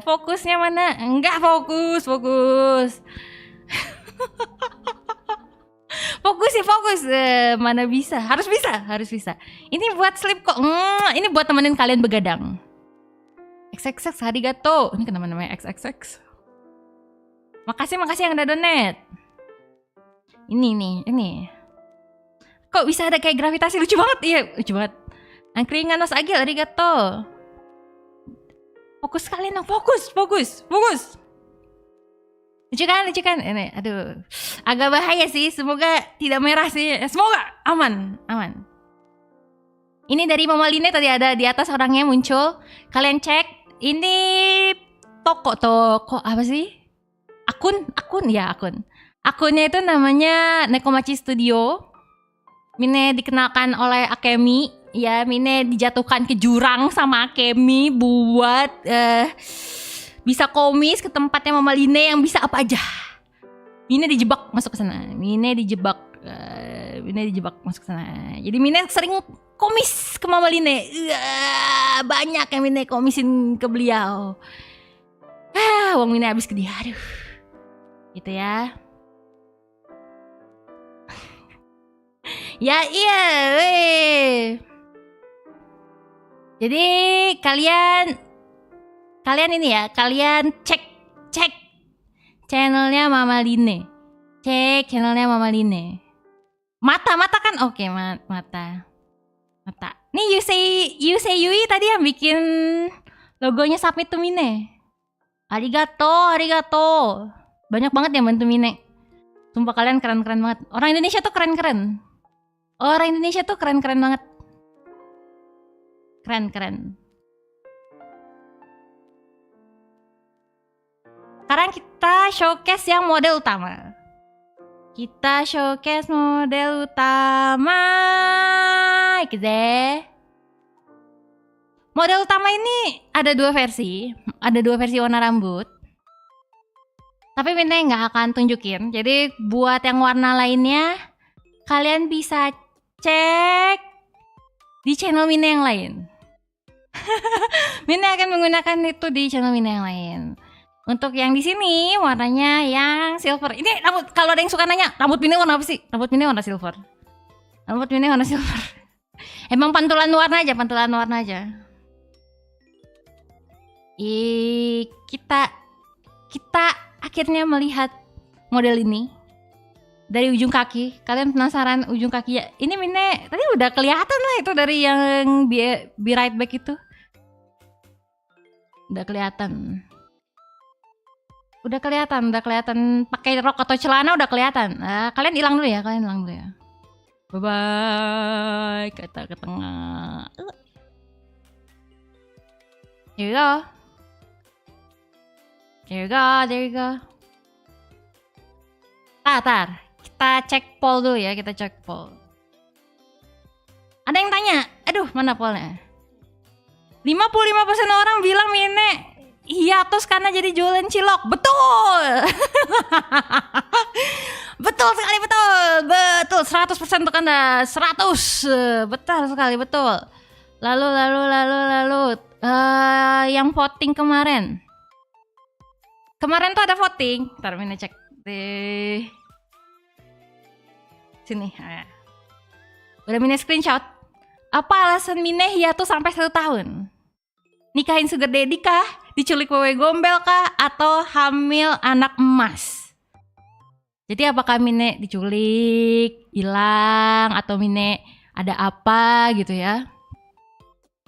Fokusnya mana? Enggak fokus. Fokus. Mana bisa? Harus bisa. Ini buat sleep kok. Ini buat temenin kalian begadang. XXX arigato. Ini kenapa namanya XXX? Makasih yang udah donate. Ini. Kok bisa ada kayak gravitasi, lucu banget. Iya, lucu banget. Angkringan Mas Agil, arigato. Fokus kalian dong, fokus. Lucu kan? Ini, aduh. Agak bahaya sih, semoga tidak merah sih. Semoga aman. Ini dari Mama Line tadi ada di atas orangnya muncul. Kalian cek, ini toko apa sih? Akun. Akunnya itu namanya Nekomachi Studio. Mine dikenalkan oleh Akemi. Ya, Mine dijatuhkan ke jurang sama Akemi buat bisa komis ke tempatnya Mama Line yang bisa apa aja. Mine dijebak masuk ke sana. Mine dijebak masuk ke sana. Jadi Mine sering komis ke Mama Line. Banyak yang Mine komisin ke beliau. Uang Mine habis ke dia. Aduh. Gitu ya. Ya iya. Jadi kalian ini ya, kalian cek channelnya Mama Line. Mata kan oke, mata. Nih Yusei Yui tadi yang bikin logonya Submit to Mine. Arigato. Banyak banget yang bantu Mine. Sumpah kalian keren banget. Orang Indonesia tuh keren banget. Keren. Sekarang kita showcase yang model utama. Model utama ini ada dua versi warna rambut. Tapi Mine nggak akan tunjukin. Jadi buat yang warna lainnya, kalian bisa cek di channel Mine yang lain. Mine akan menggunakan itu di channel Mine yang lain. Untuk yang di sini warnanya yang silver. Ini rambut, kalau ada yang suka nanya, rambut Mine warna apa sih? Rambut Mine warna silver. Rambut Mine warna silver. Emang pantulan warna aja. Kita akhirnya melihat model ini dari ujung kaki. Kalian penasaran ujung kaki ya? Ini Mine tadi udah kelihatan lah itu dari yang be right back itu. Udah kelihatan pakai rok atau celana udah kelihatan. Kalian hilang dulu ya. Bye bye. Kita ke tengah. Here you go. Tar. Kita cek poll dulu ya, Ada yang tanya, aduh mana pollnya? 55% orang bilang Mine hiatus karena jadi jualan cilok. Betul. Betul sekali, betul. 100% untuk Anda. 100. Betul sekali, betul. Lalu yang voting kemarin tuh ada voting. Ntar Mine cek di sini. Udah Mine screenshot. Apa alasan Mine hiatus sampai 1 tahun? Nikahin sugar daddy kah? Diculik wewe gombel kah? Atau hamil anak emas? Jadi apakah Mine diculik, hilang, atau Mine ada apa gitu ya?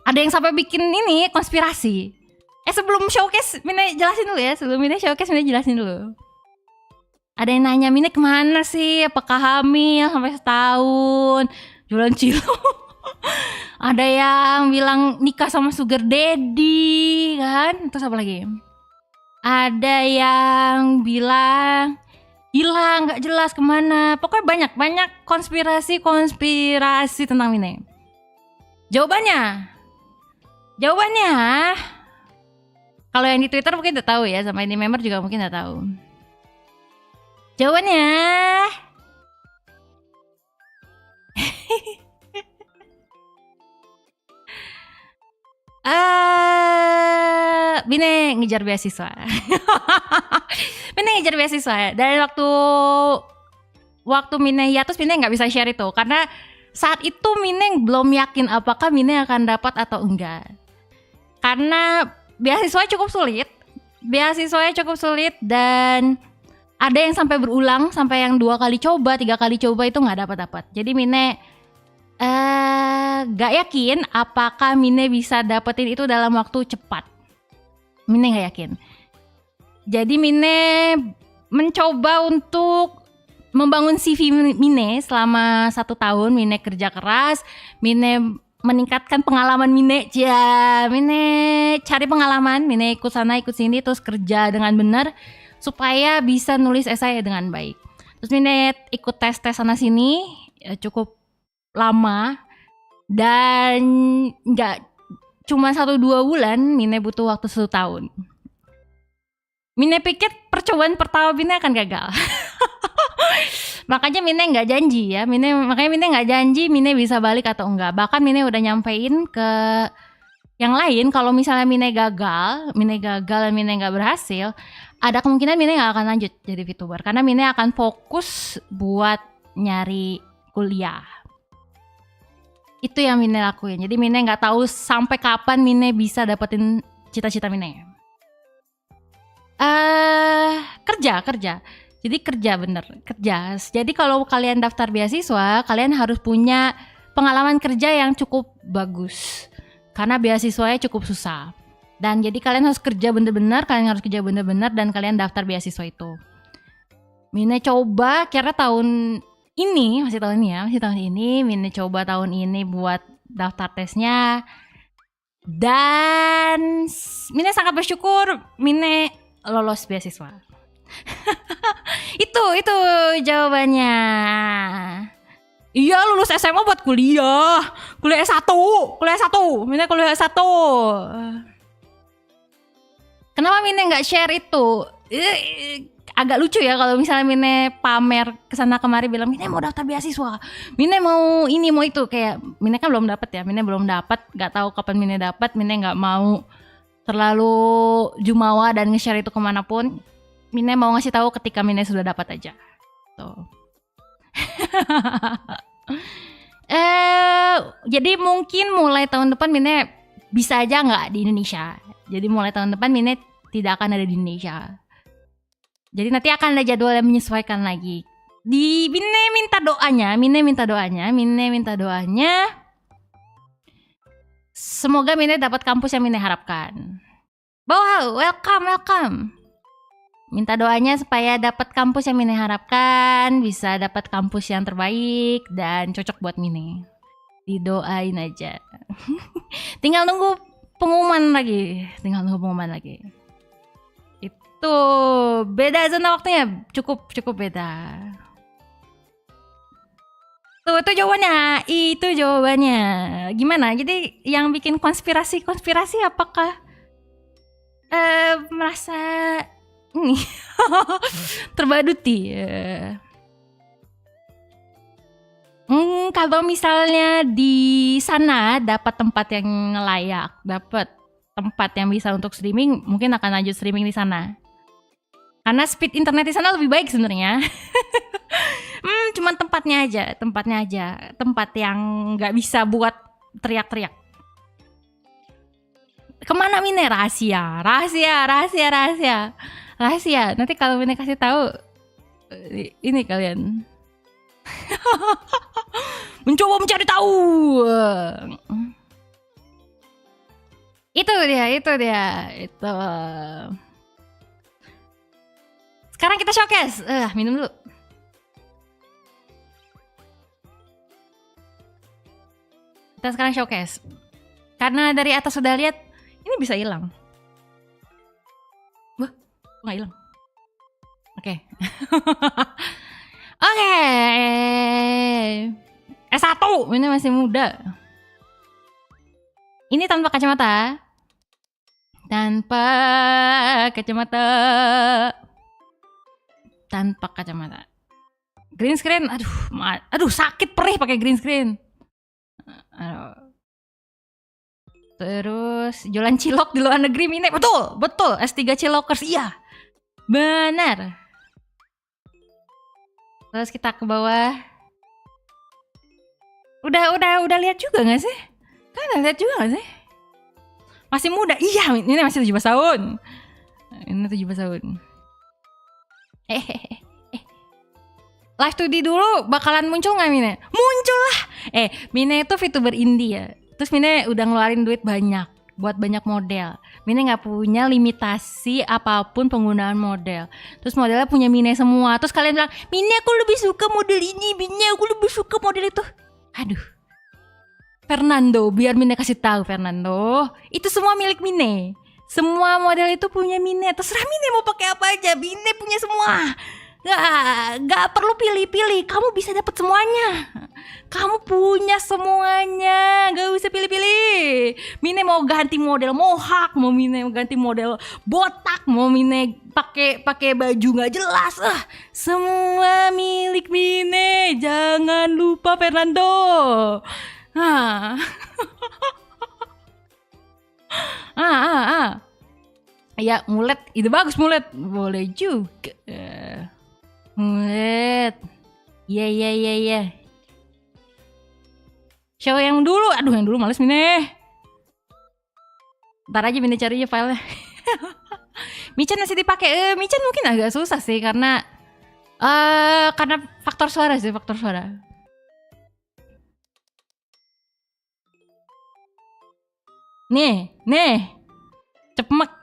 Ada yang sampai bikin ini konspirasi. Sebelum showcase Mine jelasin dulu ya. Mine jelasin dulu. Ada yang nanya Mine kemana sih? Apakah hamil sampai 1 tahun? Jualan cilok. Ada yang bilang nikah sama sugar daddy kan? Terus apa lagi? Ada yang bilang hilang, gak jelas kemana. Pokoknya banyak konspirasi tentang Mine. Jawabannya kalau yang di Twitter mungkin udah tahu ya, sama ini member juga mungkin udah tahu. Jawabannya Mine ngejar beasiswa. Dari waktu Mine hiatus, Mine nggak bisa share itu karena saat itu Mine belum yakin apakah Mine akan dapat atau enggak. Karena beasiswanya cukup sulit dan ada yang sampai berulang, sampai yang 2 kali coba, 3 kali coba itu nggak dapat. Jadi Mine gak yakin apakah Mine bisa dapetin itu dalam waktu cepat. Mine gak yakin. Jadi Mine mencoba untuk membangun CV Mine selama 1 tahun. Mine kerja keras, Mine meningkatkan pengalaman Mine. Mine cari pengalaman, Mine ikut sana ikut sini terus kerja dengan benar supaya bisa nulis esai dengan baik. Terus Mine ikut tes sana sini cukup lama dan nggak cuma 1-2 bulan, Mine butuh waktu 1 tahun. Mine pikir percobaan pertama Mine akan gagal. Makanya Mine nggak janji ya. Mine nggak janji Mine bisa balik atau enggak. Bahkan Mine udah nyampein ke yang lain kalau misalnya Mine gagal dan Mine nggak berhasil, ada kemungkinan Mine nggak akan lanjut jadi VTuber karena Mine akan fokus buat nyari kuliah. Itu yang Mine lakuin. Jadi Mine nggak tahu sampai kapan Mine bisa dapetin cita-cita Mine. Kerja. Jadi kerja. Jadi kalau kalian daftar beasiswa, kalian harus punya pengalaman kerja yang cukup bagus. Karena beasiswanya cukup susah. Dan jadi kalian harus kerja bener-bener dan kalian daftar beasiswa itu. Mine coba kira masih tahun ini Mine coba tahun ini buat daftar tesnya. Dan Mine sangat bersyukur Mine lolos beasiswa. Itu jawabannya. Iya, lulus SMA buat kuliah S1. Mine kuliah S1. Kenapa Mine nggak share itu? agak lucu ya kalau misalnya Mine pamer kesana kemari bilang Mine mau daftar beasiswa, Mine mau ini mau itu, kayak Mine kan belum dapat ya, Mine belum dapat, nggak tahu kapan Mine dapat, Mine nggak mau terlalu jumawa dan nge-share itu kemanapun. Mine mau ngasih tahu ketika Mine sudah dapat aja. Tuh. Jadi mungkin mulai tahun depan Mine bisa aja nggak di Indonesia. Jadi mulai tahun depan Mine tidak akan ada di Indonesia. Jadi nanti akan ada jadwal yang menyesuaikan lagi. Mine minta doanya. Semoga Mine dapat kampus yang Mine harapkan. Wow, welcome. Minta doanya supaya dapat kampus yang Mine harapkan, bisa dapat kampus yang terbaik dan cocok buat Mine. Didoain aja. Tinggal nunggu pengumuman lagi. Tuh, beda zona waktunya, cukup beda. Tuh, itu jawabannya. Gimana? Jadi yang bikin konspirasi apakah merasa ini terbaduti? Kalau misalnya di sana dapat tempat yang layak, dapat tempat yang bisa untuk streaming, mungkin akan lanjut streaming di sana. Karena speed internet di sana lebih baik sebenarnya. Cuman tempatnya aja, tempat yang nggak bisa buat teriak-teriak. Kemana Mine? Rahasia. Nanti kalau Mine kasih tahu, ini kalian mencoba mencari tahu. Itu dia. Sekarang kita showcase. Minum dulu. Kita sekarang showcase. Karena dari atas sudah lihat, ini bisa hilang. Wah, nggak hilang. Oke. Oke. S1, ini masih muda. Ini tanpa kacamata. Green screen, aduh sakit perih pakai green screen. Terus jualan cilok di luar negeri Mine, betul S3 Cilokers, iya benar. Terus kita ke bawah. Udah lihat juga nggak sih? Kan lihat juga nggak sih? Masih muda, iya ini masih 17 tahun. Ini 17 tahun. Live 2D dulu bakalan muncul gak Mine? Muncul lah. Mine itu VTuber indie ya. Terus Mine udah ngeluarin duit banyak buat banyak model. Mine gak punya limitasi apapun penggunaan model. Terus modelnya punya Mine semua. Terus kalian bilang, Mine aku lebih suka model ini, Mine aku lebih suka model itu. Aduh, Fernando, biar Mine kasih tahu Fernando, itu semua milik Mine. Semua model itu punya Mine. Terserah Mine mau pakai apa aja, Mine punya semua. Gak perlu pilih-pilih, kamu bisa dapat semuanya. Kamu punya semuanya, gak usah pilih-pilih. Mine mau ganti model mohak, mau Mine ganti model botak, mau Mine pakai baju gak jelas, semua milik Mine. Jangan lupa Fernando. Ya, mulet, itu bagus mulet, boleh juga. Mulet. Iya. Show yang dulu. Aduh, yang dulu males Mine. Ntar aja Mine carinya filenya. Michan masih dipakai. Michan mungkin agak susah sih karena faktor suara sih, faktor suara. Nih. Cemek.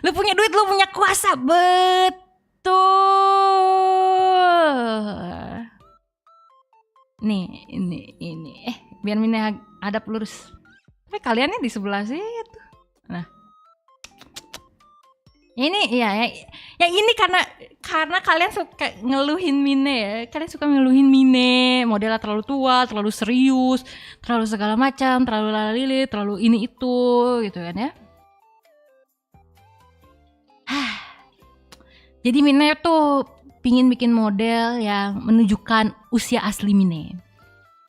Lu punya duit, lu punya kuasa, betul. Nih, ini. Biar Mine hadap lurus. Tapi kaliannya di sebelah situ. Nah. Ini ya ini karena kalian suka ngeluhin Mine ya. Kalian suka ngeluhin Mine, modelnya terlalu tua, terlalu serius, terlalu segala macam, terlalu lalili, terlalu ini itu gitu kan ya. Jadi Mine tuh pingin bikin model yang menunjukkan usia asli Mine.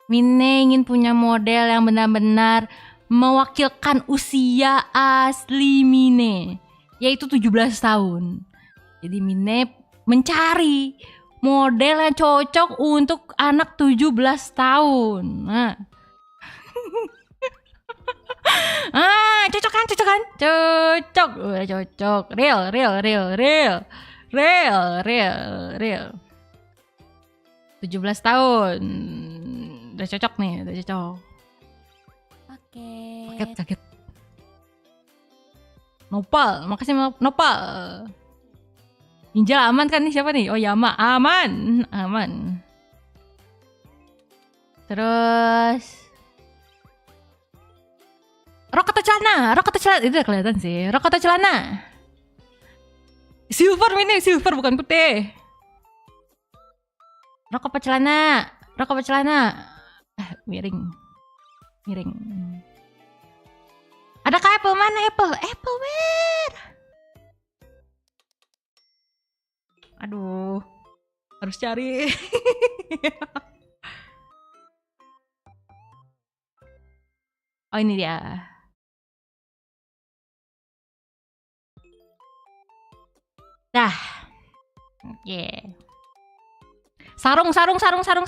Mine ingin punya model yang benar-benar mewakilkan usia asli Mine, yaitu 17 tahun. Jadi Mine mencari model yang cocok untuk anak 17 tahun. Nah. Cocok kan? Cocok. Udah cocok. Real. 17 tahun. Udah cocok nih, udah cocok. Kaget. Nopal, makasih Nopal. Ninja aman kan nih, siapa nih? Oh Yama, aman. Terus rok atau celana, itu udah kelihatan sih. Rok atau celana? Silver bukan putih. Rok apa celana? Miring. Adakah Apple? Mana Apple? Apple where? Aduh, harus cari. Oh ini dia. Dah. Yeah. Sarung boxer, sarung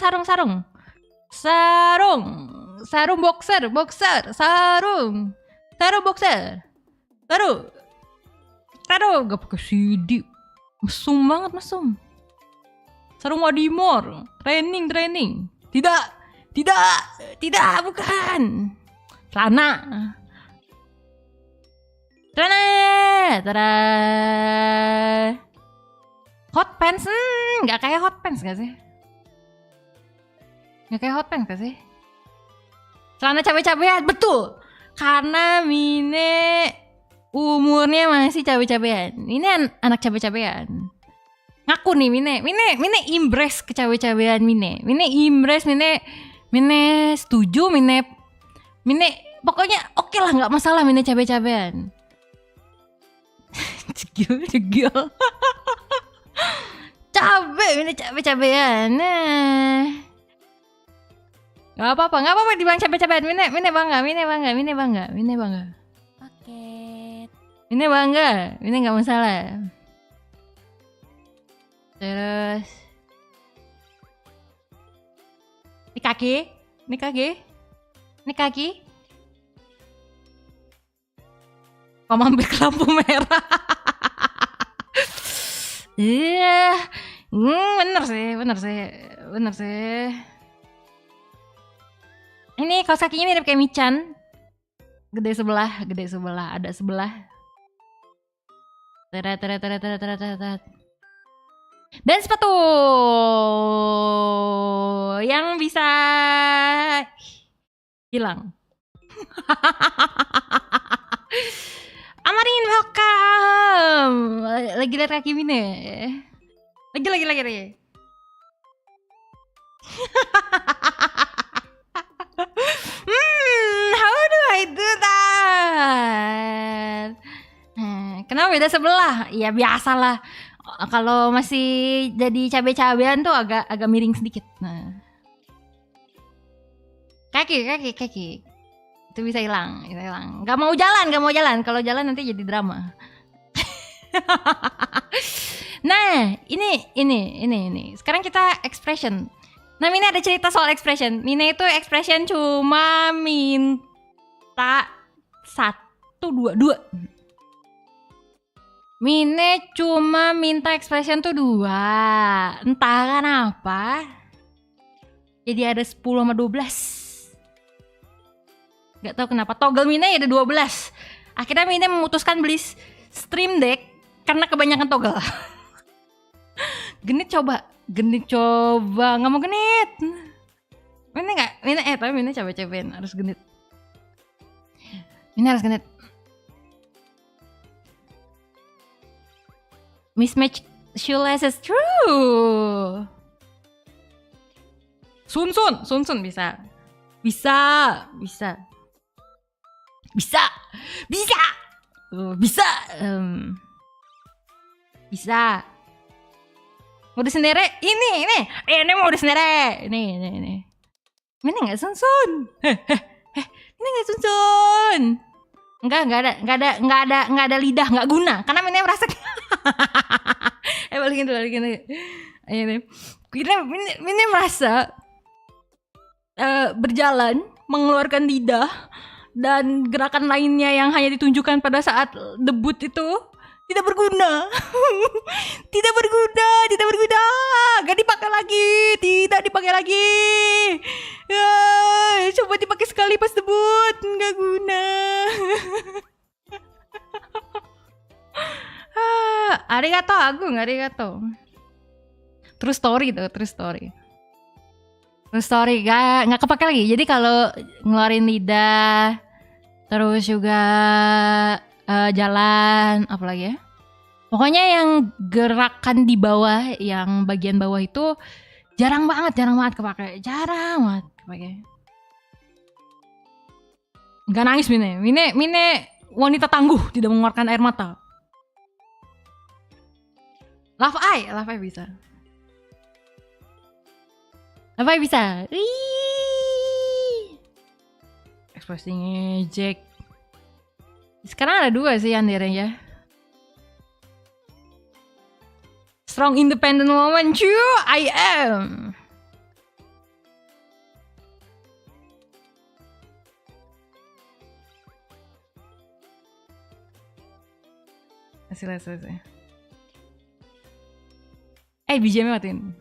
boxer. Taruh, gak pakai CD. Mesum banget. Sarung Wadimor, training. Tidak, bukan. Celana. Tada. Hot pants, nggak kayak hot pants gak sih? Celana cabe-cabean, betul. Karena Mine umurnya masih cabe-cabean. Ini anak cabe-cabean. Ngaku nih Mine impress ke cabe-cabean Mine setuju, Mine pokoknya oke lah, nggak masalah Mine cabe-cabean. Cegil. Cabe-cabean. Nah. Gak apa-apa dibilang cabe-cabean. Mine bangga. Paket. Mine bangga, Mine gak masalah. Terus Ini kaki. Kok mampir ke lampu merah? Iya, bener sih. Ini kaos kakinya mirip kayak Michan. Gede sebelah, ada sebelah. Teret. Dan sepatu yang bisa hilang. Amarin, welcome. Lagi lihat kaki Mine. Lagi. How do I do that? Kenapa beda sebelah? Ya biasalah. Kalau masih jadi cabe-cabean tuh agak miring sedikit. Nah. Kaki. Itu bisa hilang. Gak mau jalan. Kalau jalan nanti jadi drama. Nah, ini. Sekarang kita expression. Nah, Mine ada cerita soal expression. Mine itu expression cuma minta 1, 2. Mine cuma minta expression tuh 2. Entah kenapa. Jadi ada 10 sama 12. Gak tahu kenapa. Toggle Mine ada 12. Akhirnya Mine memutuskan beli Stream Deck karena kebanyakan toggle. Genit coba. Nggak mau genit. Tapi Mine cabe-cabean harus genit. Mine harus genit. Mismatch shoelaces, true. Sun bisa. Bisa. Modus sendiri. Ini modus sendiri. Ini. Ini nggak sunsun. Ini nggak sunsun. Nggak ada lidah, nggak guna. Karena Mine merasa. Balikin dulu. Mine merasa berjalan, mengeluarkan lidah dan gerakan lainnya yang hanya ditunjukkan pada saat debut itu tidak berguna. Tidak berguna. Gak dipakai lagi. Tidak dipakai lagi. Coba dipakai sekali pas debut. Gak guna. Arigato Agung, arigato. True story gak kepake lagi. Jadi kalau ngeluarin lidah, terus juga jalan, apa lagi ya? Pokoknya yang gerakan di bawah, yang bagian bawah itu jarang banget kepake. Gak nangis Mine wanita tangguh, tidak mengeluarkan air mata. Love eye bisa. Love eye bisa. Ekspresinya Jack. Sekarang ada 2 sih Andernya. Strong independent woman, true I am. Selesai. BGM-nya matiin.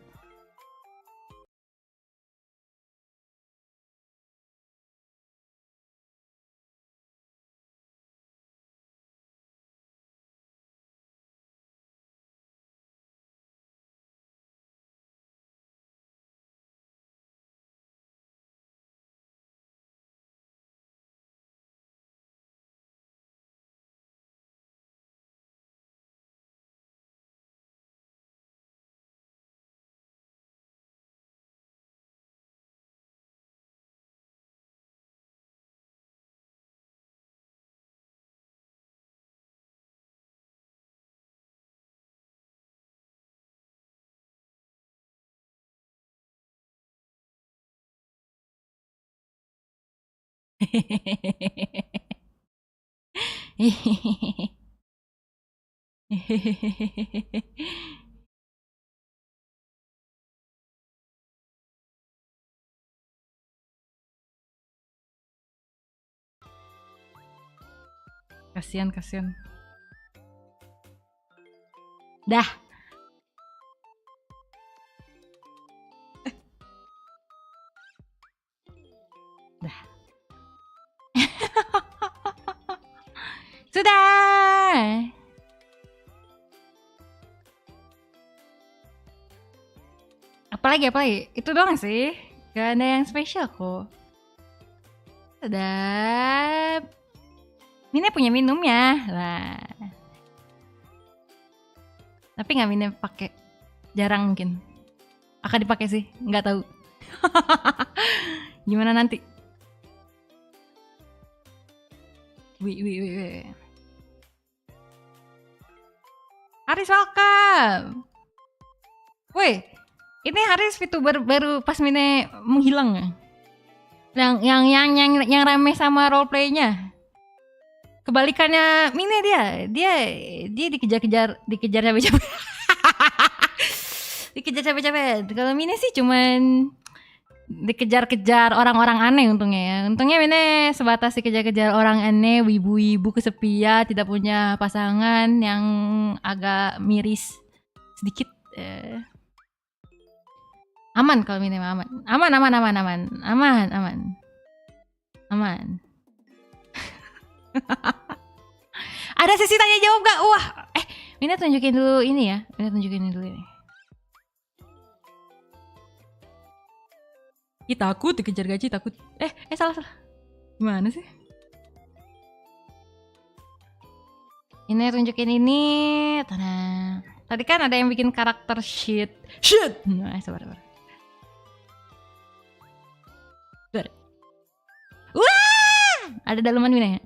Kasian. Dah. Sudah. Apalagi? Itu doang sih. Gak ada yang spesial kok. Sudah. Mine punya minumnya lah. Tapi nggak Mine pakai. Jarang mungkin. Akan dipakai sih, nggak tahu. Gimana nanti? Wih. Haris welcome. Wih, ini Haris VTuber baru pas Mine menghilang ya. Yang rame sama roleplaynya. Kebalikannya Mine dia dikejar capek-capek. Dikejar capek-capek. Kalau Mine sih cuman dikejar-kejar orang-orang aneh untungnya ya. Untungnya Mine sebatas dikejar-kejar orang aneh, wibu-wibu kesepian, tidak punya pasangan yang agak miris sedikit. Aman kalau Mine aman. Aman. Ada sesi tanya jawab gak? Wah, Mina tunjukin dulu ini ya. Takut dikejar gaji, takut. Salah. Gimana sih? Ini tunjukin ini. Tada. Tadi kan ada yang bikin karakter shit. Nah, sabar. Wah! Ada daleman Mina ya.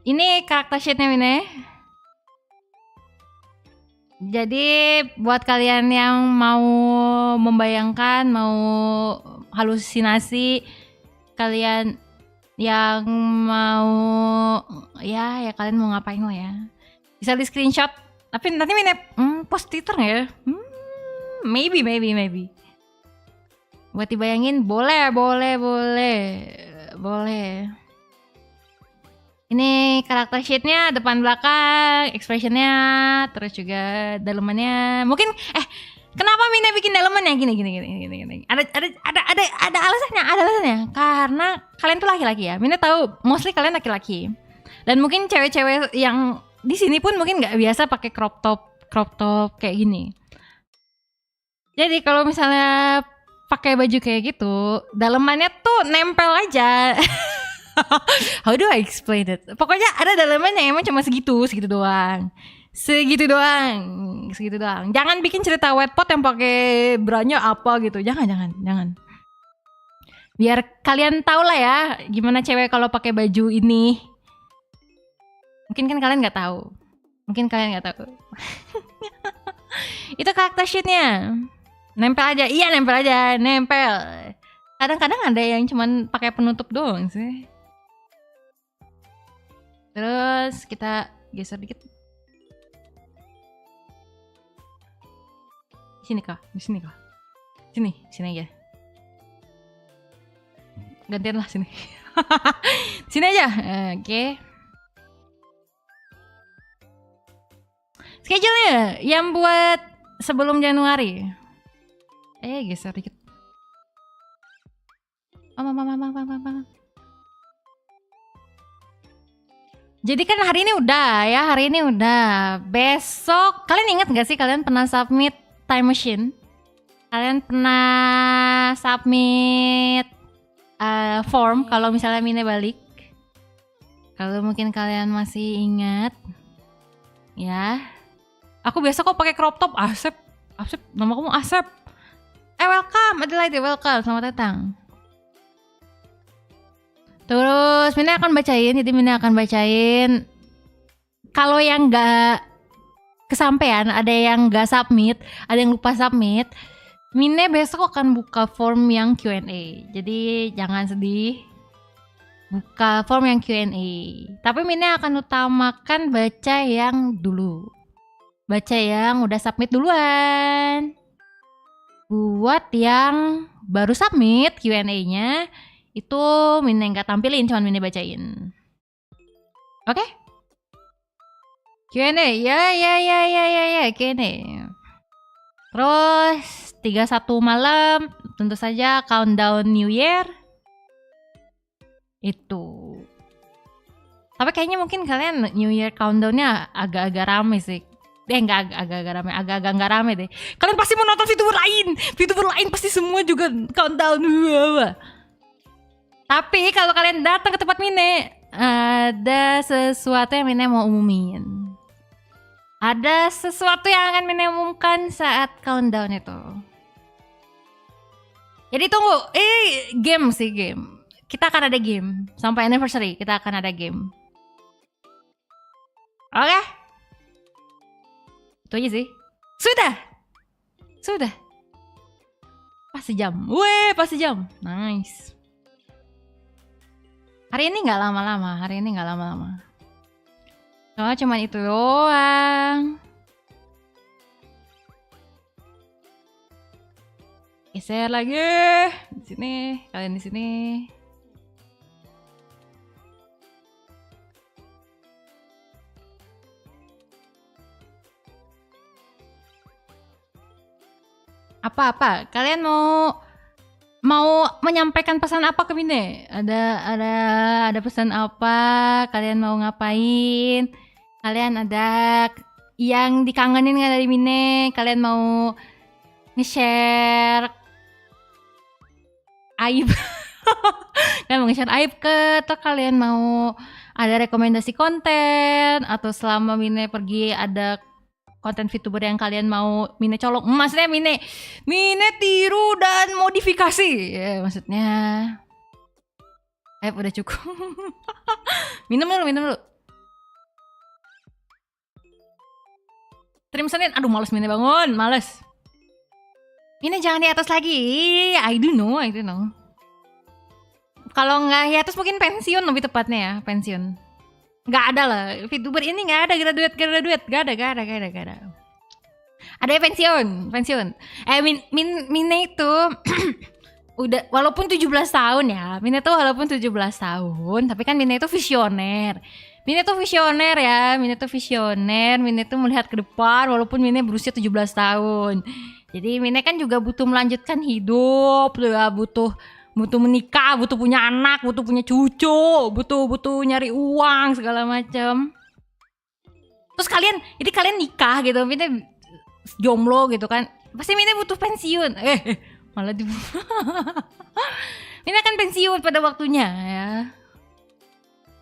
Ini karakter sheetnya Mine. Jadi buat kalian yang mau membayangkan, mau halusinasi, kalian yang mau ya kalian mau ngapain lah ya, bisa di screenshot. Tapi nanti Mine post Twitter nggak ya? Maybe. Buat dibayangin, boleh. Ini karakter sheetnya depan belakang, expressionnya, terus juga dalemannya. Mungkin kenapa Mina bikin dalemannya gini. Ada alasannya. Karena kalian tuh laki-laki ya. Mina tahu mostly kalian laki-laki. Dan mungkin cewek-cewek yang di sini pun mungkin nggak biasa pakai crop top kayak gini. Jadi kalau misalnya pakai baju kayak gitu, dalemannya tuh nempel aja. How do I explain it? Pokoknya ada dalemannya emang cuma segitu doang. Jangan bikin cerita wet pot yang pakai branya apa gitu. Jangan. Biar kalian tahu lah ya gimana cewek kalau pakai baju ini. Mungkin kan kalian nggak tahu. Itu karakter sheetnya. Nempel aja. Kadang-kadang ada yang cuman pakai penutup doang sih. Terus kita geser dikit. Di sini kah? Sini aja. Gantian lah sini. Sini aja. Oke. Schedule-nya yang buat sebelum Januari. Geser dikit. Mama. Jadi kan hari ini udah. Besok, kalian ingat gak sih kalian pernah submit time machine? Kalian pernah submit form kalau misalnya Mine balik? Kalau mungkin kalian masih ingat, ya. Aku biasa kok pakai crop top. Asep, nama kamu Asep. Welcome, Adelaide, welcome, selamat datang. Terus Mina akan bacain. Kalau yang gak kesampean, ada yang gak submit, ada yang lupa submit, Mina besok akan buka form yang Q&A. Jadi jangan sedih, buka form yang Q&A. Tapi Mina akan utamakan baca yang udah submit duluan. Buat yang baru submit Q&A-nya, itu Mina nggak tampilin, cuman Mina bacain. Oke? Q&A, ya Q&A. Terus 31 malam, tentu saja countdown New Year. Itu. Tapi kayaknya mungkin kalian New Year countdown-nya agak-agak rame sih. Agak-agak nggak rame deh. Kalian pasti mau nonton VTuber lain pasti semua juga countdown. Tapi kalau kalian datang ke tempat Mine, ada sesuatu yang Mine mau umumin. Ada sesuatu yang akan Mine umumkan saat countdown itu. Jadi tunggu, game. Kita akan ada game. Sampai anniversary kita akan ada game. Oke? Itu aja sih. Sudah. Pas sejam. Nice. Hari ini nggak lama-lama. Soalnya cuman itu doang. Geser lagi. Di sini, kalian di sini. Apa? Kalian mau menyampaikan pesan apa ke Mine? Ada pesan apa? Kalian mau ngapain? Kalian ada yang dikangenin nggak dari Mine? Kalian mau nge-share aib? Kalian mau nge-share aib atau kalian mau ada rekomendasi konten? Atau selama Mine pergi ada konten VTuber yang kalian mau Mine colok? Maksudnya Mine tiru dan modifikasi ya, maksudnya udah cukup. minum dulu. Stream Senin, aduh males Mine bangun, males. Mine jangan hiatus lagi, I don't know. Kalau nggak hiatus mungkin pensiun lebih tepatnya ya, pensiun. Nggak ada lah, VTuber ini nggak ada graduate, nggak ada. Ada ya pensiun. Mine itu udah walaupun 17 tahun ya, Mine tuh walaupun 17 tahun, tapi kan Mine itu visioner. Mine tuh melihat ke depan walaupun Mine berusia 17 tahun. Jadi Mine kan juga butuh melanjutkan hidup, ya, butuh menikah, butuh punya anak, butuh punya cucu, butuh nyari uang segala macam. Terus kalian nikah gitu, Mine jomblo gitu kan, pasti Mine butuh pensiun. Malah Mine akan pensiun pada waktunya ya.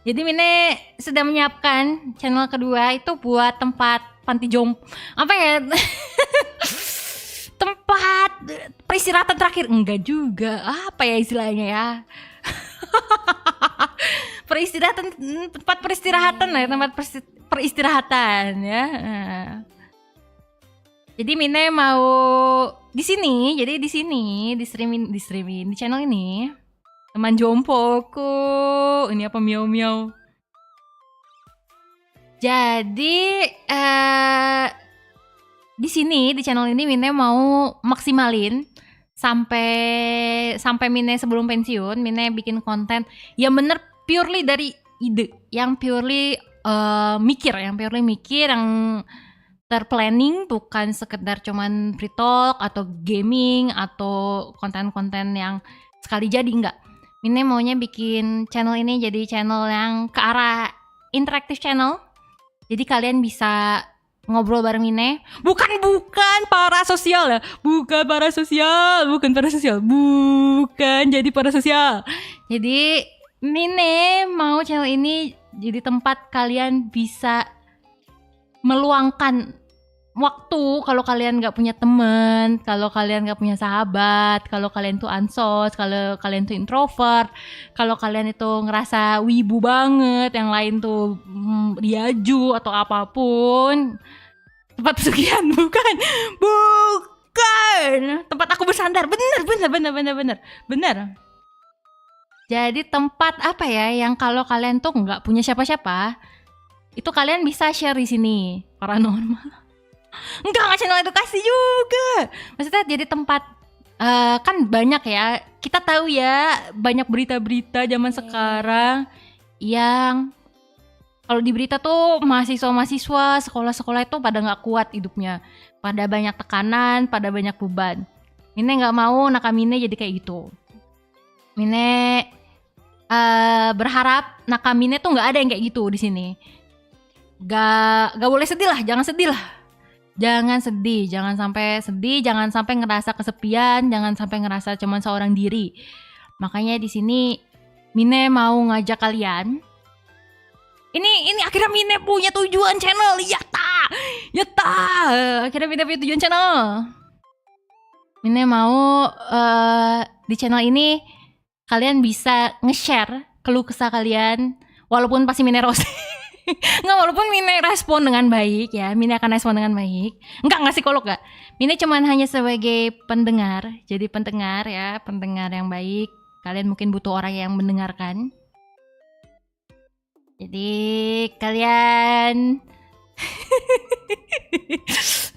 Jadi Mine sedang menyiapkan channel kedua itu buat tempat panti jompo, apa ya? Tempat peristirahatan terakhir, enggak juga, apa ya istilahnya ya? Tempat peristirahatan lah, tempat peristirahatan ya. Jadi Mine mau di sini di streaming di channel ini teman jompoku. Ini apa miau. Jadi di sini di channel ini Mine mau maksimalin sampai Mine sebelum pensiun. Mine bikin konten yang bener purely dari ide, yang purely mikir, yang terplanning, bukan sekedar cuman free talk atau gaming atau konten-konten yang sekali jadi, enggak. Mine maunya bikin channel ini jadi channel yang ke arah interaktif channel. Jadi kalian bisa ngobrol bareng Mine. Bukan parasosial ya. Bukan jadi parasosial. Jadi Mine mau channel ini jadi tempat kalian bisa meluangkan waktu. Kalau kalian gak punya temen, kalau kalian gak punya sahabat, kalau kalian tuh ansos, kalau kalian tuh introvert, kalau kalian itu ngerasa wibu banget, yang lain tuh riaju atau apapun, tempat pesugihan bukan tempat aku bersandar. Bener. Jadi tempat apa ya, yang kalau kalian tuh nggak punya siapa-siapa, itu kalian bisa share di sini. Paranormal. Enggak channel edukasi juga. Maksudnya jadi tempat kan banyak ya. Kita tahu ya, banyak berita-berita zaman sekarang yang kalau di berita tuh mahasiswa-mahasiswa, sekolah-sekolah itu pada nggak kuat hidupnya, pada banyak tekanan, pada banyak beban. Mine nggak mau Nakamine jadi kayak gitu. Mine berharap Nakamine tuh nggak ada yang kayak gitu di sini. Gak boleh sedih lah, jangan sedih, jangan sampai ngerasa kesepian, jangan sampai ngerasa cuman seorang diri. Makanya di sini Mine mau ngajak kalian. Ini akhirnya Mine punya tujuan channel, yata. Akhirnya Mine punya tujuan channel. Mine mau di channel ini kalian bisa nge-share keluh kesah kalian, walaupun pasti Mine roast. Nggak, walaupun Mine respon dengan baik ya, Mine akan respon dengan baik. Nggak psikolog gak. Mine cuman hanya sebagai pendengar. Jadi pendengar ya, pendengar yang baik. Kalian mungkin butuh orang yang mendengarkan. Jadi kalian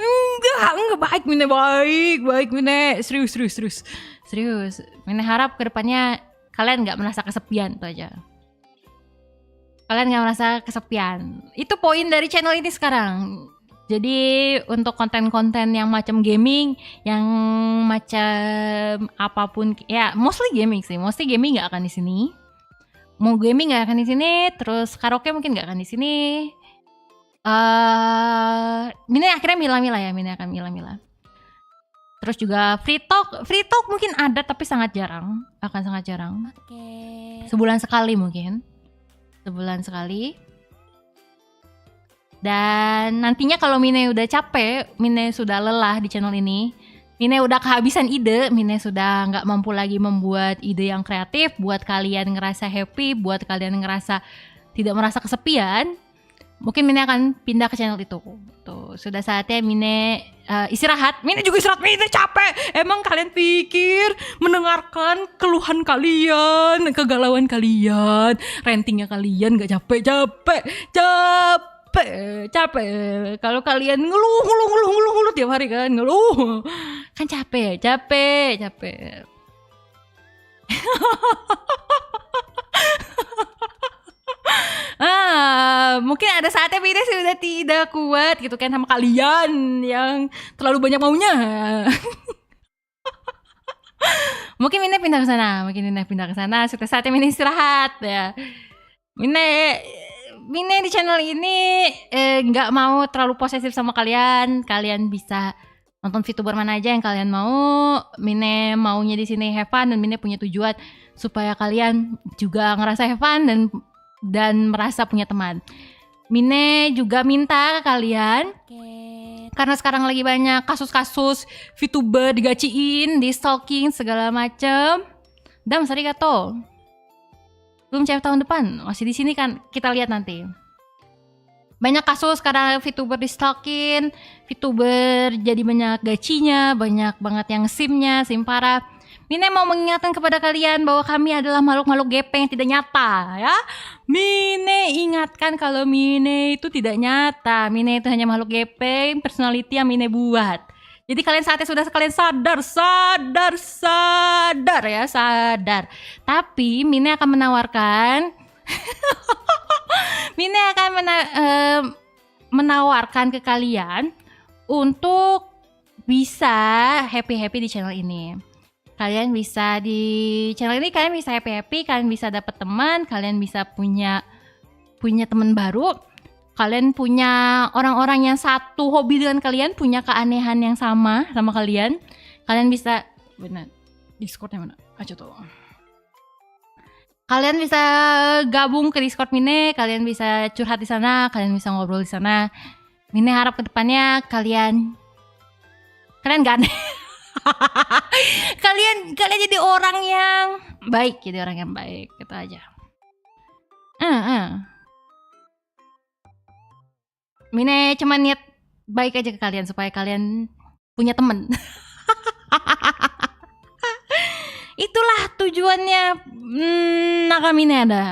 enggak baik Mine, serius. Mine harap kedepannya kalian nggak merasa kesepian, itu aja. Kalian gak merasa kesepian. Itu poin dari channel ini sekarang. Jadi untuk konten-konten yang macam gaming, yang macam apapun ya, mostly gaming gak akan di sini. Mau gaming gak akan di sini, terus karaoke mungkin gak akan di sini. Mine akhirnya Mine akan milah. Terus juga free talk mungkin ada tapi sangat jarang. Sebulan sekali mungkin. Dan nantinya kalau Mine udah capek, Mine sudah lelah di channel ini, Mine udah kehabisan ide, Mine sudah gak mampu lagi membuat ide yang kreatif buat kalian ngerasa happy, buat kalian ngerasa tidak merasa kesepian, mungkin Mine akan pindah ke channel itu. Tuh. sudah saatnya Mine istirahat. Mine juga istirahat, Mine capek. Emang kalian pikir mendengarkan keluhan kalian, kegalauan kalian, rantingnya kalian gak capek? Capek. Kalau kalian ngeluh tiap hari kan, ngeluh. Kan capek. Mungkin ada saatnya Mine sudah tidak kuat gitu kan sama kalian yang terlalu banyak maunya. Mungkin Mine pindah ke sana. Sudah saatnya Mine istirahat ya. Mine di channel ini nggak mau terlalu posesif sama kalian. Kalian bisa nonton VTuber mana aja yang kalian mau. Mine maunya di sini have fun, dan Mine punya tujuan supaya kalian juga ngerasa have fun dan merasa punya teman. Mine juga minta ke kalian, karena sekarang lagi banyak kasus-kasus VTuber digaciin, di stalking segala macem. Dam arigato. Belum cewek tahun depan, masih di sini kan, kita lihat nanti. Banyak kasus karena VTuber di stalking, VTuber jadi banyak gacinya, banyak banget yang sim parah. Mine mau mengingatkan kepada kalian bahwa kami adalah makhluk-makhluk gepeng yang tidak nyata ya. Mine ingatkan kalau Mine itu tidak nyata. Mine itu hanya makhluk gepeng, personality yang Mine buat. Jadi kalian saatnya sudah kalian sadar. Tapi Mine akan menawarkan menawarkan ke kalian untuk bisa happy di channel ini. Kalian bisa di channel ini, kalian bisa happy, kalian bisa dapat teman, kalian bisa punya teman baru, kalian punya orang-orang yang satu hobi dengan kalian, punya keanehan yang sama kalian. Kalian bisa, benar, Discordnya mana? Aja tuh. Kalian bisa gabung ke Discord Mine, kalian bisa curhat di sana, kalian bisa ngobrol di sana. Mine harap kedepannya kalian gak aneh. kalian jadi orang yang baik, gitu aja. Mine cuma niat baik aja ke kalian supaya kalian punya temen. Itulah tujuannya Nakamine ada,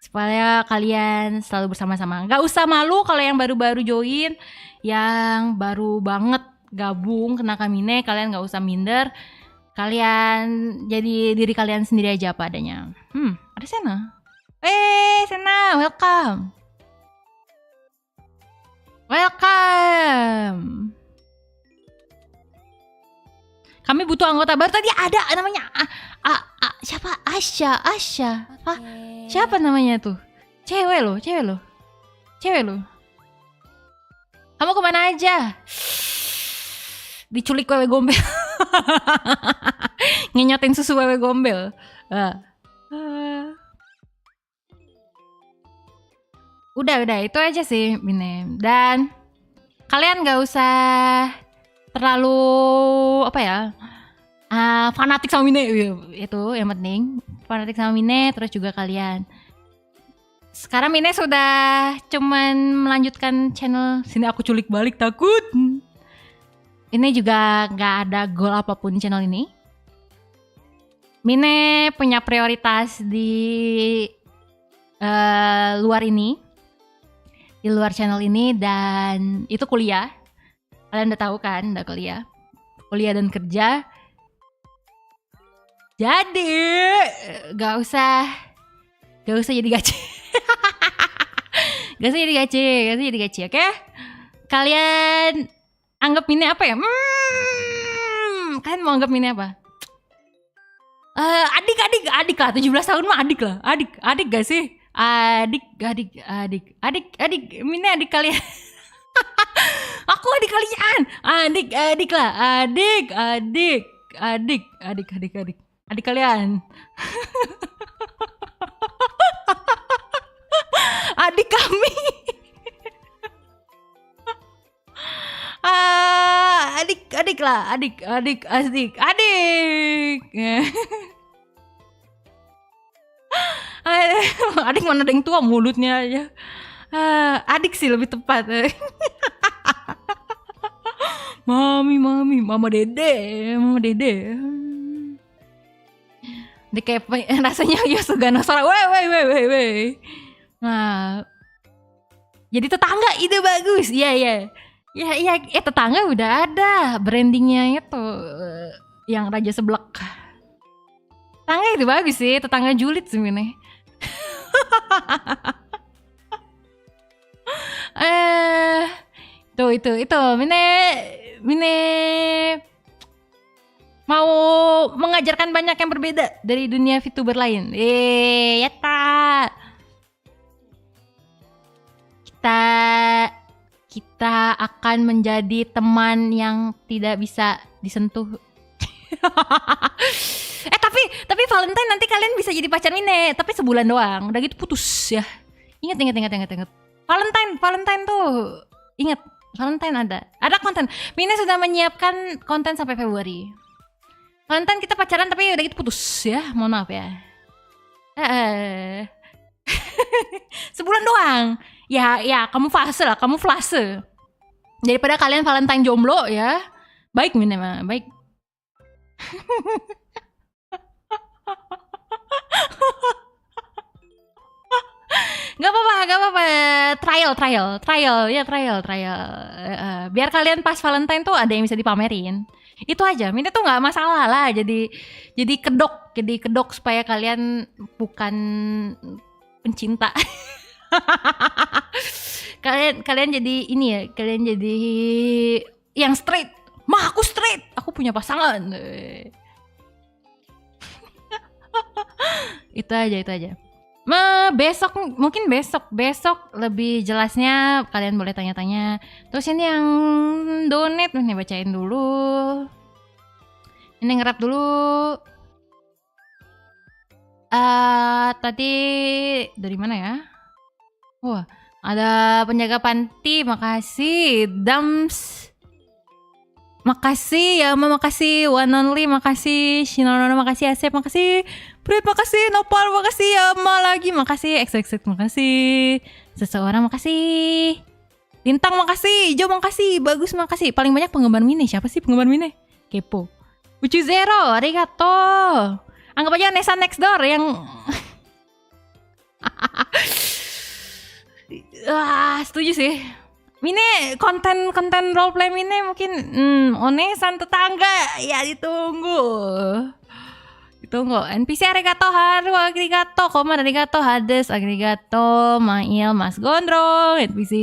supaya kalian selalu bersama-sama. Gak usah malu kalau yang baru-baru join, yang baru banget gabung ke Nakamine, kalian gak usah minder. Kalian jadi diri kalian sendiri aja apa adanya. Ada Sena. Sena, welcome. Kami butuh anggota baru. Tadi ada namanya siapa? Asya. Hah? Siapa namanya tuh? Cewek loh. Kamu kemana aja? Diculik wewe gombel. Ngenyotin susu wewe gombel. Udah itu aja sih Mine. Dan kalian gak usah terlalu fanatik sama Mine. Itu yang penting, fanatik sama Mine. Terus juga kalian, sekarang Mine sudah cuman melanjutkan channel sini aku culik balik, takut. Ini juga gak ada goal apapun di channel ini. Mine punya prioritas di luar ini, di luar channel ini, dan itu kuliah. Kalian udah tahu kan, udah kuliah dan kerja. Jadi gak usah jadi gaci. Gak usah jadi gaci, oke? Kalian anggap Mine apa ya? Kalian mau anggap Mine apa? Adik lah, 17 tahun mah adik lah. Adik gak sih? Adik, Mine adik kalian. Aku adik kalian. Adik lah, adik kalian. Adik kami. Adik lah, adik. Adik mana ada yang tua mulutnya aja. Adik sih lebih tepat. mama dede. Dia kayak rasanya Yosugano Sora, weh. Nah, jadi tetangga ide bagus, iya. Ya, tetangga udah ada brandingnya itu, yang Raja Seblak. Tetangga itu bagus sih, tetangga julid sebenarnya. Itu Mine mau mengajarkan banyak yang berbeda dari dunia VTuber lain. Yata. Kita akan menjadi teman yang tidak bisa disentuh. tapi Valentine nanti kalian bisa jadi pacar Mine, tapi sebulan doang. Udah gitu putus ya. Ingat. Valentine tuh. Ingat, Valentine ada konten. Mine sudah menyiapkan konten sampai Februari. Valentine kita pacaran tapi udah gitu putus ya. Mohon maaf ya. Sebulan doang. Ya, kamu flase. Daripada kalian Valentine jomblo ya. Baik Mine mah, baik. Gak apa-apa. Trial. Biar kalian pas Valentine tuh ada yang bisa dipamerin. Itu aja. Mine tuh nggak masalah lah. Jadi kedok supaya kalian bukan pencinta. kalian jadi ini ya. Kalian jadi yang straight. Aku straight. Aku punya pasangan. Itu aja. Besok lebih jelasnya kalian boleh tanya-tanya. Terus ini yang donate nih, bacain dulu. Ini ngerap dulu. Tadi dari mana ya? Wah, ada penjaga panti, makasih. Dams, makasih ya, makasih One Only, makasih Shinono, makasih Asep, makasih Prit, makasih Nopal, makasih Yama lagi, makasih XX, makasih Seseorang, makasih Lintang, makasih Jo, makasih Bagus, makasih. Paling banyak penggemar Mine. Siapa sih penggemar Mine? Kepo. Ucu Zero, arigato. Anggap aja Nesa Next Door yang setuju sih. Mine konten roleplay Mine mungkin onesan tetangga ya, ditunggu. NPC arigato, Haru arigato, Komar arigato, Hades arigato, Mail Mas Gondrong. NPC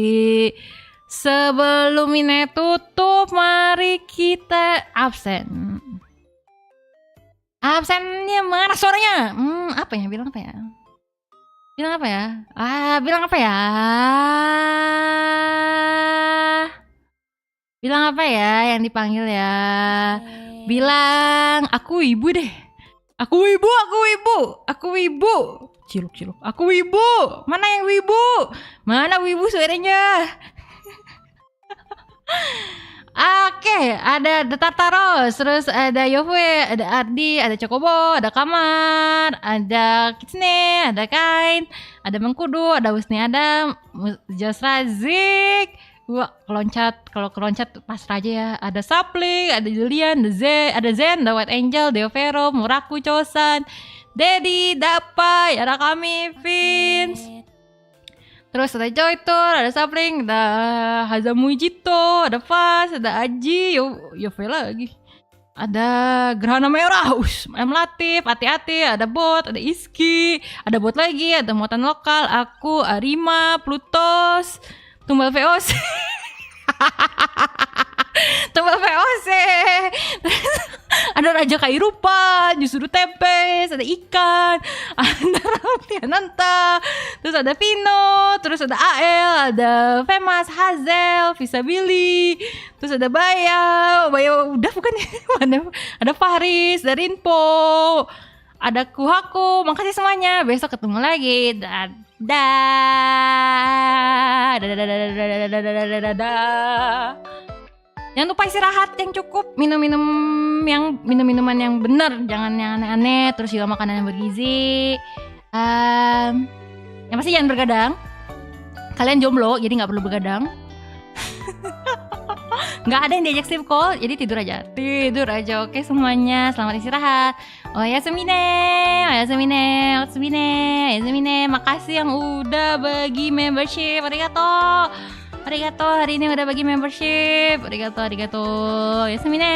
sebelum Mine tutup, mari kita absen. Absennya mana suaranya? Bilang apa ya yang dipanggil ya? Bilang aku ibu deh. Aku wibu. Ciluk. Aku wibu. Mana yang wibu? Mana wibu suaranya? Oke, ada The Tartaros, terus ada Yove, ada Ardi, ada Chocobo, ada Kamar, ada Kitsune, ada Kain, ada Mengkudu, ada Husni Adam, Jos Razik. Wah, kalau keloncat pas raja ya. Ada Sapling, ada Julian, ada Zen, ada White Angel, Deovero, Muraku, Chosan, Dedi, Dapai, ada kami, Vince. Terus ada Joytor, ada Sapling, ada Hazamujito, ada Fas, ada Aji, Yove lagi. Ada Gerhana Merah, M Latif, Ati-Ati, ada Bot, ada Iski, ada Bot lagi, ada muatan lokal, aku, Arima, Plutos, Tumbal VOC. Ada Raja Kairupan, Justru Tempes, ada Ikan, ada Raffiananta, terus ada Vino, terus ada AL, ada Femas, Hazel, Visabili, terus ada Baya udah bukan ya? Ada Faris, ada Rinpo, ada Kuhaku. Makasih semuanya, besok ketemu lagi. Jangan lupa istirahat yang cukup, minum-minuman yang benar, jangan yang aneh-aneh, terus juga makanan yang bergizi. Yang pasti jangan bergadang. Kalian jomblo, jadi nggak perlu bergadang. Nggak ada yang diajak sleep call, jadi tidur aja. Oke semuanya, selamat istirahat. Oyasumine. Makasih yang udah bagi membership. Arigato hari ini udah bagi membership. Arigato. Oyasumine.